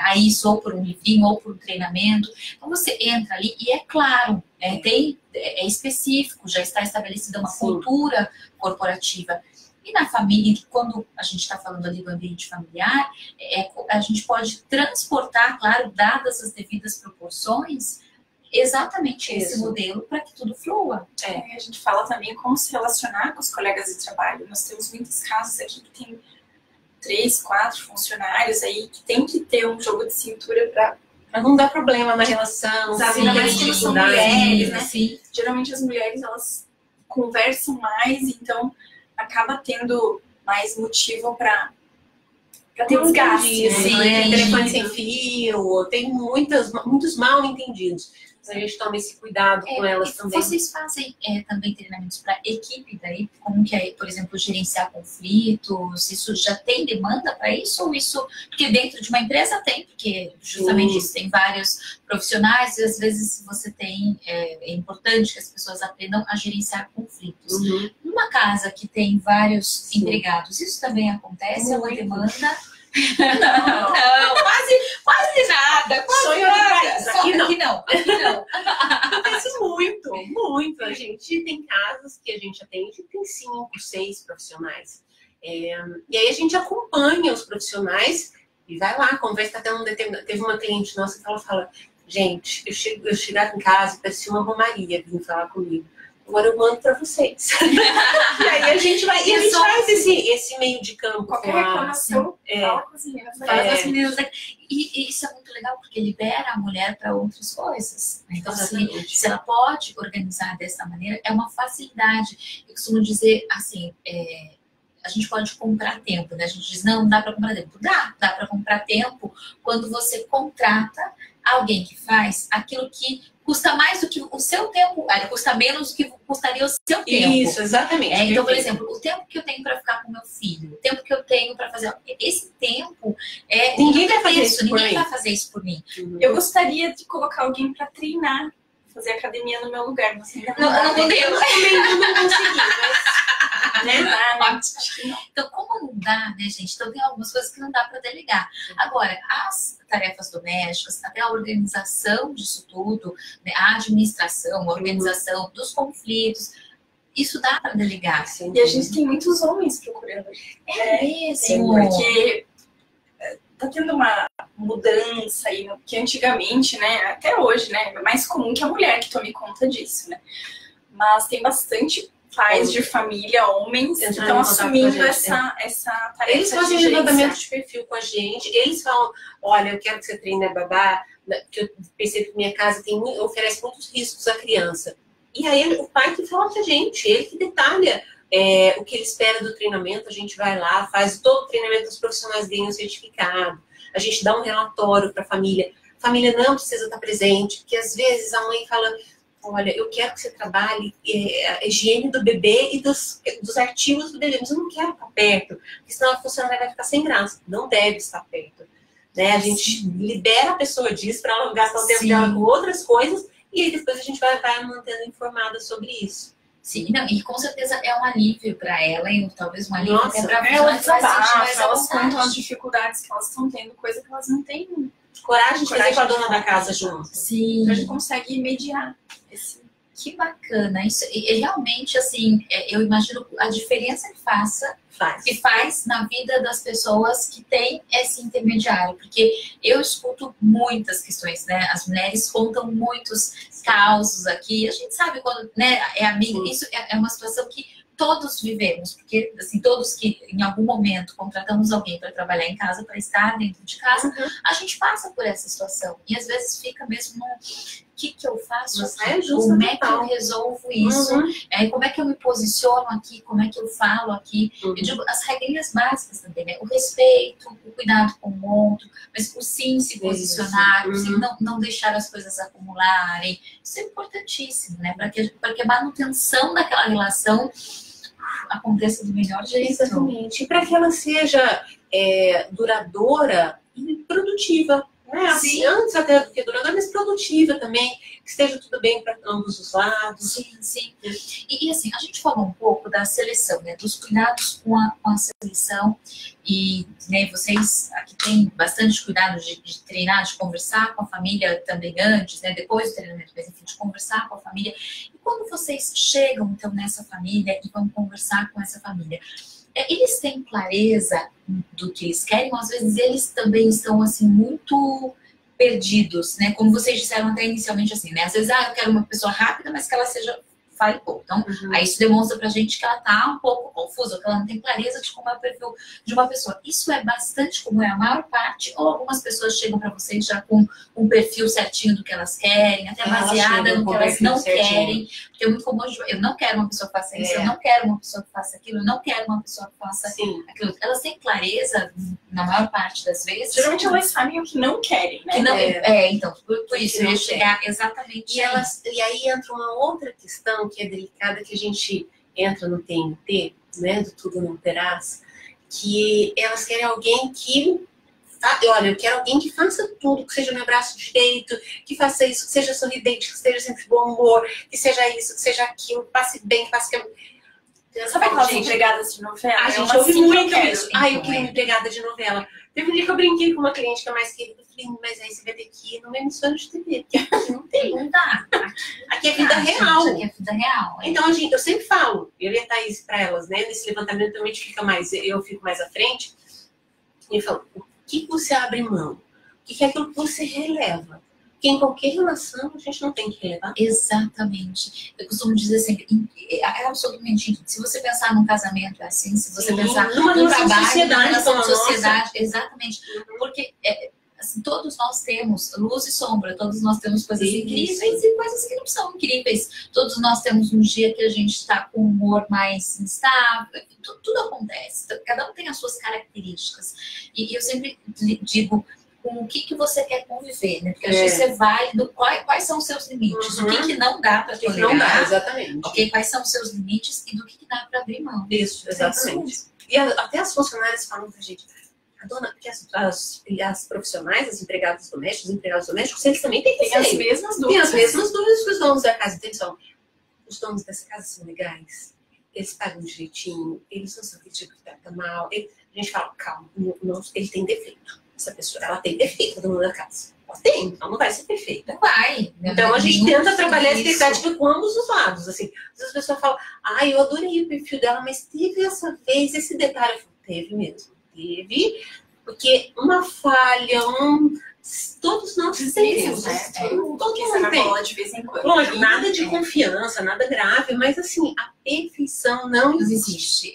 a isso, ou por um livrinho, ou por um treinamento. Então você entra ali e é claro, é específico, já está estabelecida uma cultura corporativa. E na família, quando a gente está falando ali do ambiente familiar, a gente pode transportar, claro, dadas as devidas proporções, exatamente esse modelo para que tudo flua. A gente fala também como se relacionar com os colegas de trabalho. Nós temos muitos casos aqui que tem 3, 4 funcionários aí que tem que ter um jogo de cintura para não dar problema na relação. Ainda mais que são mulheres, né? Sim. Geralmente as mulheres, elas conversam mais, então acaba tendo mais motivo para ter desgaste. Telefone sem fio, tem muitos mal entendidos. A gente toma esse cuidado com elas também. Vocês fazem também treinamentos para equipe daí? Como que é, por exemplo, gerenciar conflitos? Isso já tem demanda para isso? Ou isso... Porque dentro de uma empresa tem, porque justamente isso, tem vários profissionais e às vezes você tem... É importante que as pessoas aprendam a gerenciar conflitos. Numa casa que tem vários empregados, isso também acontece? É uma demanda... Não, quase nada. Quase nada. Aqui não. Acontece muito. A gente tem casas que a gente atende que tem 5, 6 profissionais. E aí a gente acompanha os profissionais e vai lá, conversa até teve uma cliente nossa que ela fala, gente, eu chegava em casa, parecia uma romaria vir falar comigo. Agora eu mando para vocês. E aí a gente vai, e a gente faz esse meio de campo. Qualquer reclamação, fala com as meninas. Fala com as meninas. E isso é muito legal, porque libera a mulher para outras coisas. Então, se ela pode organizar dessa maneira, é uma facilidade. Eu costumo dizer, assim, a gente pode comprar tempo, né? A gente diz, não dá para comprar tempo. Dá para comprar tempo quando você contrata alguém que faz aquilo que custa mais do que o seu tempo, custa menos do que custaria o seu tempo. Isso, exatamente. Então, por exemplo, o tempo que eu tenho para ficar com meu filho, o tempo que eu tenho para fazer... Esse tempo ninguém vai fazer isso ninguém vai fazer isso por mim. Eu gostaria de colocar alguém para treinar, fazer academia no meu lugar, mas ainda não consegui, né? Então, como não dá, né, gente? Então, tem algumas coisas que não dá para delegar. Agora, as tarefas domésticas, até a organização disso tudo, né, a administração, a organização dos conflitos, isso dá para delegar. E a gente tem muitos homens procurando. Mesmo. Porque tá tendo uma mudança aí, que antigamente, né, até hoje, né, é mais comum que a mulher que tome conta disso, né? Mas tem bastante pais de família, homens, que estão assumindo essa tarefa. Eles fazem levantamento de perfil com a gente, eles falam, olha, eu quero que você treine a babá, que eu percebo que minha casa oferece muitos riscos à criança. E aí o pai que fala pra gente, ele que detalha o que ele espera do treinamento, a gente vai lá, faz todo o treinamento dos profissionais ganham certificado, a gente dá um relatório para a família não precisa estar presente, porque às vezes a mãe fala, olha, eu quero que você trabalhe a higiene do bebê e dos artigos do bebê, mas eu não quero estar perto, porque senão a funcionária vai ficar sem graça, não deve estar perto. Né? A gente libera a pessoa disso para ela gastar o tempo dela com outras coisas e aí depois a gente vai mantendo informada sobre isso. Sim, não, e com certeza é um alívio para ela, e talvez um alívio até para elas contam as dificuldades que elas estão tendo, coisa que elas não têm coragem de fazer com a dona da casa junto. Sim. Então a gente consegue mediar Que bacana. Isso, e realmente, assim, eu imagino a diferença que faz na vida das pessoas que têm esse intermediário. Porque eu escuto muitas questões, né? As mulheres contam muitos causos aqui. A gente sabe quando, né, é amiga. Isso é uma situação que todos vivemos, porque assim, todos que em algum momento contratamos alguém para trabalhar em casa, para estar dentro de casa, a gente passa por essa situação. E às vezes fica mesmo no que eu faço aqui? Como é que eu resolvo isso? Como é que eu me posiciono aqui? Como é que eu falo aqui? Eu digo as regrinhas básicas também, né? O respeito, o cuidado com o outro, mas o sim se posicionar, o sim não deixar as coisas acumularem. Isso é importantíssimo, né? Para que a manutenção daquela relação aconteça do melhor jeito. Exatamente. E para que ela seja duradoura e produtiva. Assim, antes até do que duradoura, mas produtiva também, que esteja tudo bem para ambos os lados. Sim. E assim, a gente falou um pouco da seleção, né? Dos cuidados com a seleção. E né, vocês aqui têm bastante cuidado de treinar, de conversar com a família também antes, né? Depois do treinamento, mas enfim, de conversar com a família. E quando vocês chegam, então, nessa família e vão conversar com essa família, eles têm clareza do que eles querem, ou às vezes eles também estão, assim, muito perdidos, né? Como vocês disseram até inicialmente, assim, né? Às vezes, eu quero uma pessoa rápida, mas que ela fale pouco. Então, aí isso demonstra pra gente que ela tá um pouco confusa, que ela não tem clareza de como é o perfil de uma pessoa. Isso é bastante comum, é a maior parte, ou algumas pessoas chegam pra vocês já com um perfil certinho do que elas querem, até baseada no que elas não querem. Porque é muito comum, eu não quero uma pessoa que faça isso, eu não quero uma pessoa que faça aquilo, eu não quero uma pessoa que faça aquilo. Elas têm clareza, na maior parte das vezes. Geralmente elas sabem o que não querem, né? Que não, então, por isso, eu ia chegar exatamente e aí entra uma outra questão que é delicada, que a gente entra no TNT, né, do Tudo Não Terás, que elas querem alguém que... Olha, eu quero alguém que faça tudo, que seja meu braço direito, que faça isso, que seja sorridente, que esteja sempre de bom humor, que seja isso, que seja aquilo, que passe bem, que passe... Sabe aquelas empregadas de novela? A gente ouve muito isso. Eu queria uma empregada de novela. Teve um dia que eu brinquei com uma cliente que é mais querida. Eu falei, mas aí você vai ter que ir numa emissora de TV, porque aqui não tem. Não dá. Aqui é vida real. Aqui é vida real. Então, eu sempre falo, eu e a Thaís pra elas, né? Nesse levantamento também eu fico mais à frente. E eu falo, o que você abre mão? O que é aquilo que você releva? Porque em qualquer relação a gente não tem que relevar. Exatamente. Eu costumo dizer sempre, é absolutamente, se você pensar num casamento é assim, se você pensar num trabalho, numa relação de sociedade, exatamente. Porque assim, todos nós temos luz e sombra, todos nós temos coisas incríveis e coisas que não são incríveis. Todos nós temos um dia que a gente está com um humor mais instável, tudo acontece. Cada um tem as suas características. E eu sempre digo, com o que você quer conviver, né? Porque às vezes é válido, quais são os seus limites, o que não dá para tolerar. Não dá, exatamente. Okay? Quais são os seus limites e do que dá para abrir mão. Isso, exatamente. E até as funcionárias falam pra gente, porque as profissionais, as empregadas domésticas, os empregados domésticos, eles também têm as mesmas dúvidas. Tem as mesmas dúvidas que os donos da casa. Atenção, os donos dessa casa são legais, eles pagam direitinho, eles não são aquele tipo que trata mal. A gente fala, calma, ele tem defeito. Essa pessoa, ela tem defeito, dona da casa. Ela tem, então não vai ser perfeita. Não vai. Então a gente tenta trabalhar a expectativa com ambos os lados. Assim, às vezes a pessoa fala, eu adorei o perfil dela, mas teve essa vez esse detalhe. Eu falo, teve mesmo. Teve, porque uma falha, todos nós temos. Todo mundo tem. De vez em quando. Lógico, nada de confiança, nada grave, mas assim, a perfeição não existe.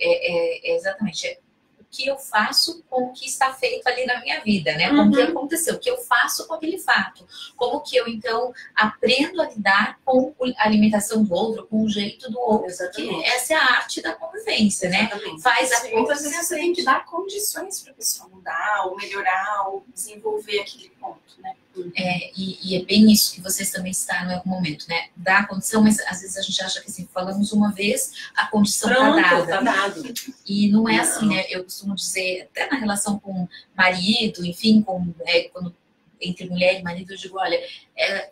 Exatamente. O que eu faço com o que está feito ali na minha vida, né? Com o que aconteceu, o que eu faço com aquele fato. Como que eu, então, aprendo a lidar com a alimentação do outro, com o jeito do outro. Exatamente. Porque essa é a arte da convivência, né? Faz a muitas vezes você tem que dar condições para a pessoa mudar, ou melhorar, ou desenvolver aquele ponto, né? E é bem isso que vocês também citaram em algum momento, né? Dá a condição, mas às vezes a gente acha que assim, falamos uma vez, a condição está dada. E não é assim, né? Eu costumo dizer, até na relação com marido, enfim, quando entre mulher e marido, eu digo, olha,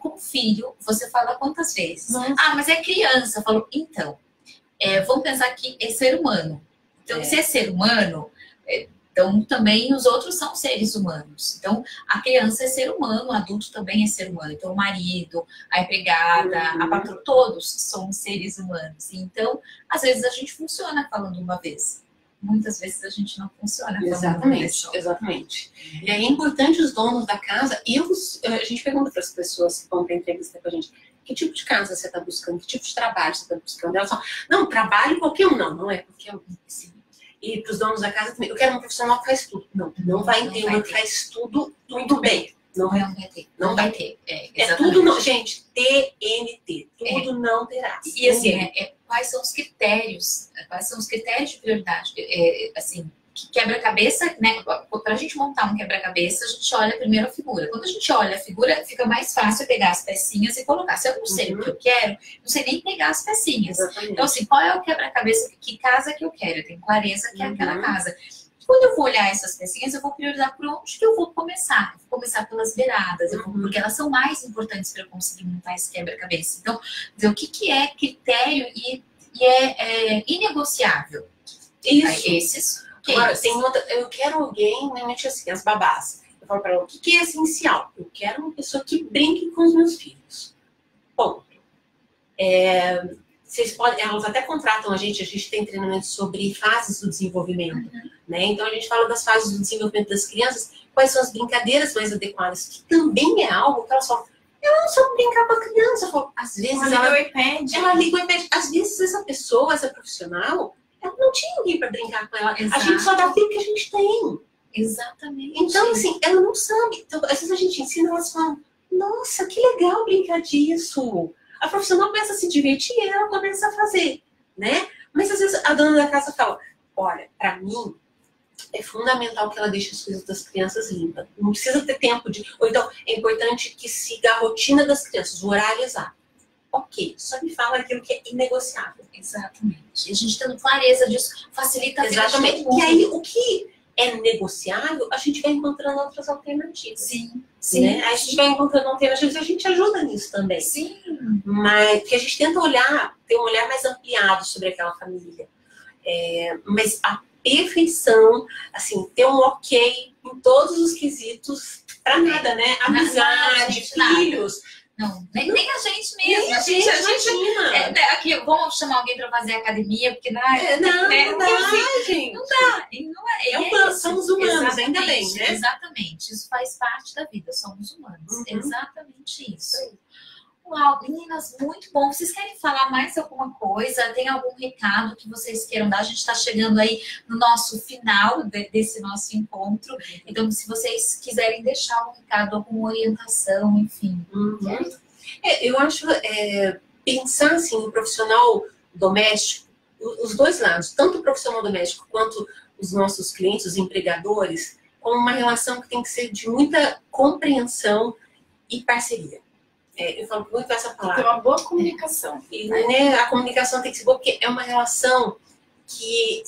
com filho, você fala quantas vezes? Mas é criança. Eu falo, então, vamos pensar que é ser humano. Então, se é ser humano, Então, também os outros são seres humanos. Então, a criança é ser humano, o adulto também é ser humano. Então, o marido, a empregada, a patroa, todos são seres humanos. Então, às vezes a gente funciona falando uma vez. Muitas vezes a gente não funciona falando uma vez só. Exatamente. E aí é importante os donos da casa, a gente pergunta para as pessoas que vão para entrevista com a gente, que tipo de casa você está buscando, que tipo de trabalho você está buscando? Elas falam, não, trabalho qualquer um, não é qualquer um. Sim. E para os donos da casa também, eu quero um profissional que faz tudo. Não vai ter uma que faz tudo muito bem. Não vai ter. Não vai ter. É tudo não. Gente, TNT. Tudo não terá. E assim, quais são os critérios? Quais são os critérios de prioridade? Assim, quebra-cabeça, né? Para a gente montar um quebra-cabeça, a gente olha primeiro a figura. Quando a gente olha a figura, fica mais fácil pegar as pecinhas e colocar. Se eu não sei o que eu quero, não sei nem pegar as pecinhas. Exatamente. Então, assim, qual é o quebra-cabeça? Que casa que eu quero? Eu tenho clareza que é aquela casa. Quando eu vou olhar essas pecinhas, eu vou priorizar por onde que eu vou começar. Eu vou começar pelas beiradas, porque elas são mais importantes para eu conseguir montar esse quebra-cabeça. Então, dizer o que é critério e é inegociável. Isso. Esses. Agora, tem outra, eu quero alguém, normalmente assim, as babás. Eu falo para ela, o que é essencial? Eu quero uma pessoa que brinque com os meus filhos. Ponto. Vocês podem, elas até contratam a gente tem treinamento sobre fases do desenvolvimento. Né? Então a gente fala das fases do desenvolvimento das crianças, quais são as brincadeiras mais adequadas, que também é algo que elas falam, eu não sou brincar com a criança. Eu falo, às vezes ela liga o iPad. Às vezes essa pessoa, essa profissional, ela não tinha ninguém para brincar com ela. Exato. A gente só dá aquilo que a gente tem. Exatamente. Então, assim, ela não sabe. Então, às vezes a gente ensina, elas falam, nossa, que legal brincar disso. A profissional começa a se divertir e ela começa a fazer, né? Mas às vezes a dona da casa fala, olha, para mim é fundamental que ela deixe as coisas das crianças limpas. Não precisa ter tempo de... Ou então, é importante que siga a rotina das crianças, o horário exato. Ok, só me fala aquilo que é inegociável. Exatamente. E a gente tendo clareza disso facilita a vida. Exatamente. E aí, o que é negociável, a gente vai encontrando outras alternativas. Sim. Né? Aí a gente vai encontrando alternativas e a gente ajuda nisso também. Sim. Mas, porque a gente tenta ter um olhar mais ampliado sobre aquela família. Mas a perfeição, assim, ter um ok em todos os quesitos, pra nada, né? Amizade, filhos... Não, nem a gente mesmo. Nem a gente imagina. Aqui, vamos chamar alguém para fazer academia, porque não dá, gente. Não dá. Somos humanos, ainda bem, né? Exatamente. Isso faz parte da vida, somos humanos. Exatamente isso. Uau, meninas, muito bom. Vocês querem falar mais alguma coisa? Tem algum recado que vocês queiram dar? A gente está chegando aí no nosso final desse nosso encontro. Então, se vocês quiserem deixar um recado, alguma orientação, enfim. Eu acho pensar assim no profissional doméstico, os dois lados, tanto o profissional doméstico quanto os nossos clientes, os empregadores, como uma relação que tem que ser de muita compreensão e parceria. Eu falo muito essa palavra. Tem uma boa comunicação. Né? A comunicação tem que ser boa, porque é uma relação que...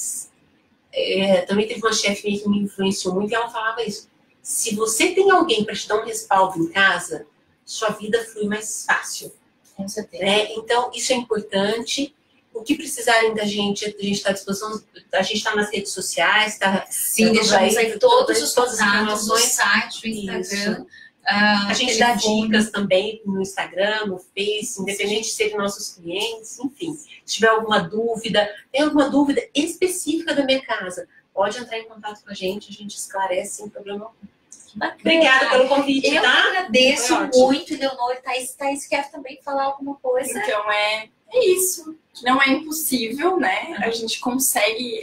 também teve uma chefe minha que me influenciou muito e ela falava isso. Se você tem alguém para te dar um respaldo em casa, sua vida flui mais fácil. Com certeza. Né? Então, isso é importante. O que precisarem da gente, a gente está à disposição. A gente está nas redes sociais. Sim, deixamos aí todos os contatos no site, no Instagram. Isso. A gente dá dicas também no Instagram, no Face, independente de serem nossos clientes, enfim. Se tiver alguma dúvida, tem alguma dúvida específica da minha casa, pode entrar em contato com a gente esclarece sem problema algum. Obrigada pelo convite, eu tá? Eu agradeço muito, Leonor. Thaís quer também falar alguma coisa? Então, é isso. Não é impossível, né? A gente consegue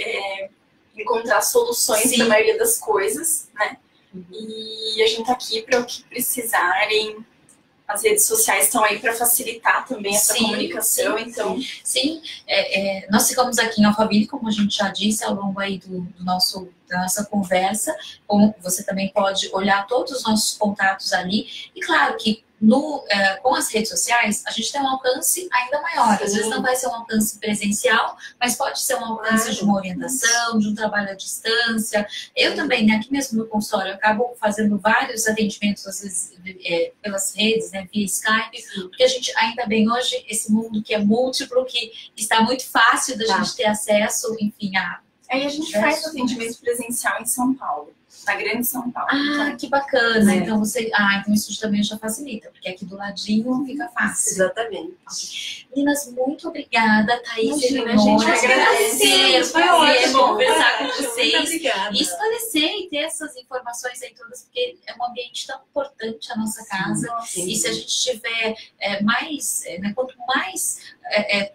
encontrar soluções para a maioria das coisas, né? E a gente tá aqui para o que precisarem. As redes sociais estão aí para facilitar também essa comunicação. Então, nós ficamos aqui em Alphaville, como a gente já disse ao longo aí da nossa conversa. Como você também pode olhar todos os nossos contatos ali. E claro que com as redes sociais, a gente tem um alcance ainda maior. Às vezes não vai ser um alcance presencial, mas pode ser um alcance de uma orientação, de um trabalho à distância. Eu também, né, aqui mesmo no consultório, eu acabo fazendo vários atendimentos, às vezes, pelas redes, né, via Skype, porque a gente, ainda bem hoje, esse mundo que é múltiplo, que está muito fácil da gente ter acesso, enfim, Aí a gente faz atendimento presencial em São Paulo, na Grande São Paulo. Ah, que bacana. Então então isso também já facilita, porque aqui do ladinho fica fácil. Exatamente. Meninas, muito obrigada, Thaís. Imagina, a gente agradece. Foi ótimo conversar com Muito vocês. obrigada. E esclarecer e ter essas informações aí todas, porque é um ambiente tão importante a nossa casa. Sim. E se a gente tiver quanto mais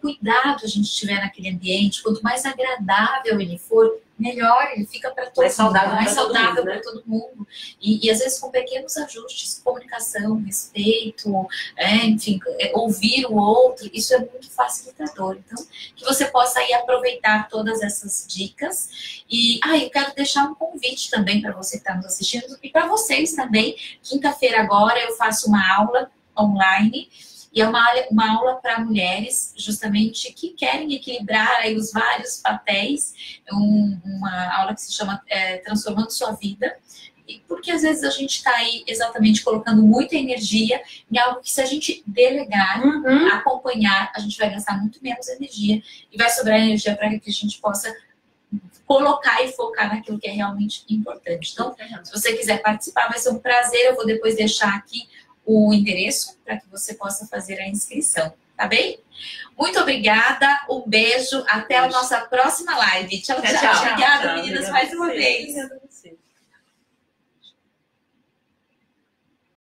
cuidado a gente tiver naquele ambiente, quanto mais agradável ele for, melhor ele fica para todo mundo, mais saudável para todo mundo. E às vezes com pequenos ajustes, comunicação, respeito, enfim, ouvir o outro, isso é muito facilitador. Então, que você possa aí aproveitar todas essas dicas. E eu quero deixar um convite também para você que está nos assistindo e para vocês também. Quinta-feira agora eu faço uma aula online. E é uma aula para mulheres, justamente, que querem equilibrar aí os vários papéis. Uma aula que se chama Transformando Sua Vida. Porque às vezes a gente está aí exatamente colocando muita energia em algo que, se a gente delegar, acompanhar, a gente vai gastar muito menos energia. E vai sobrar energia para que a gente possa colocar e focar naquilo que é realmente importante. Então, se você quiser participar, vai ser um prazer. Eu vou depois deixar aqui o endereço para que você possa fazer a inscrição, tá bem? Muito obrigada, um beijo, até a nossa próxima live. Tchau, tchau. Obrigada, meninas, mais uma vez.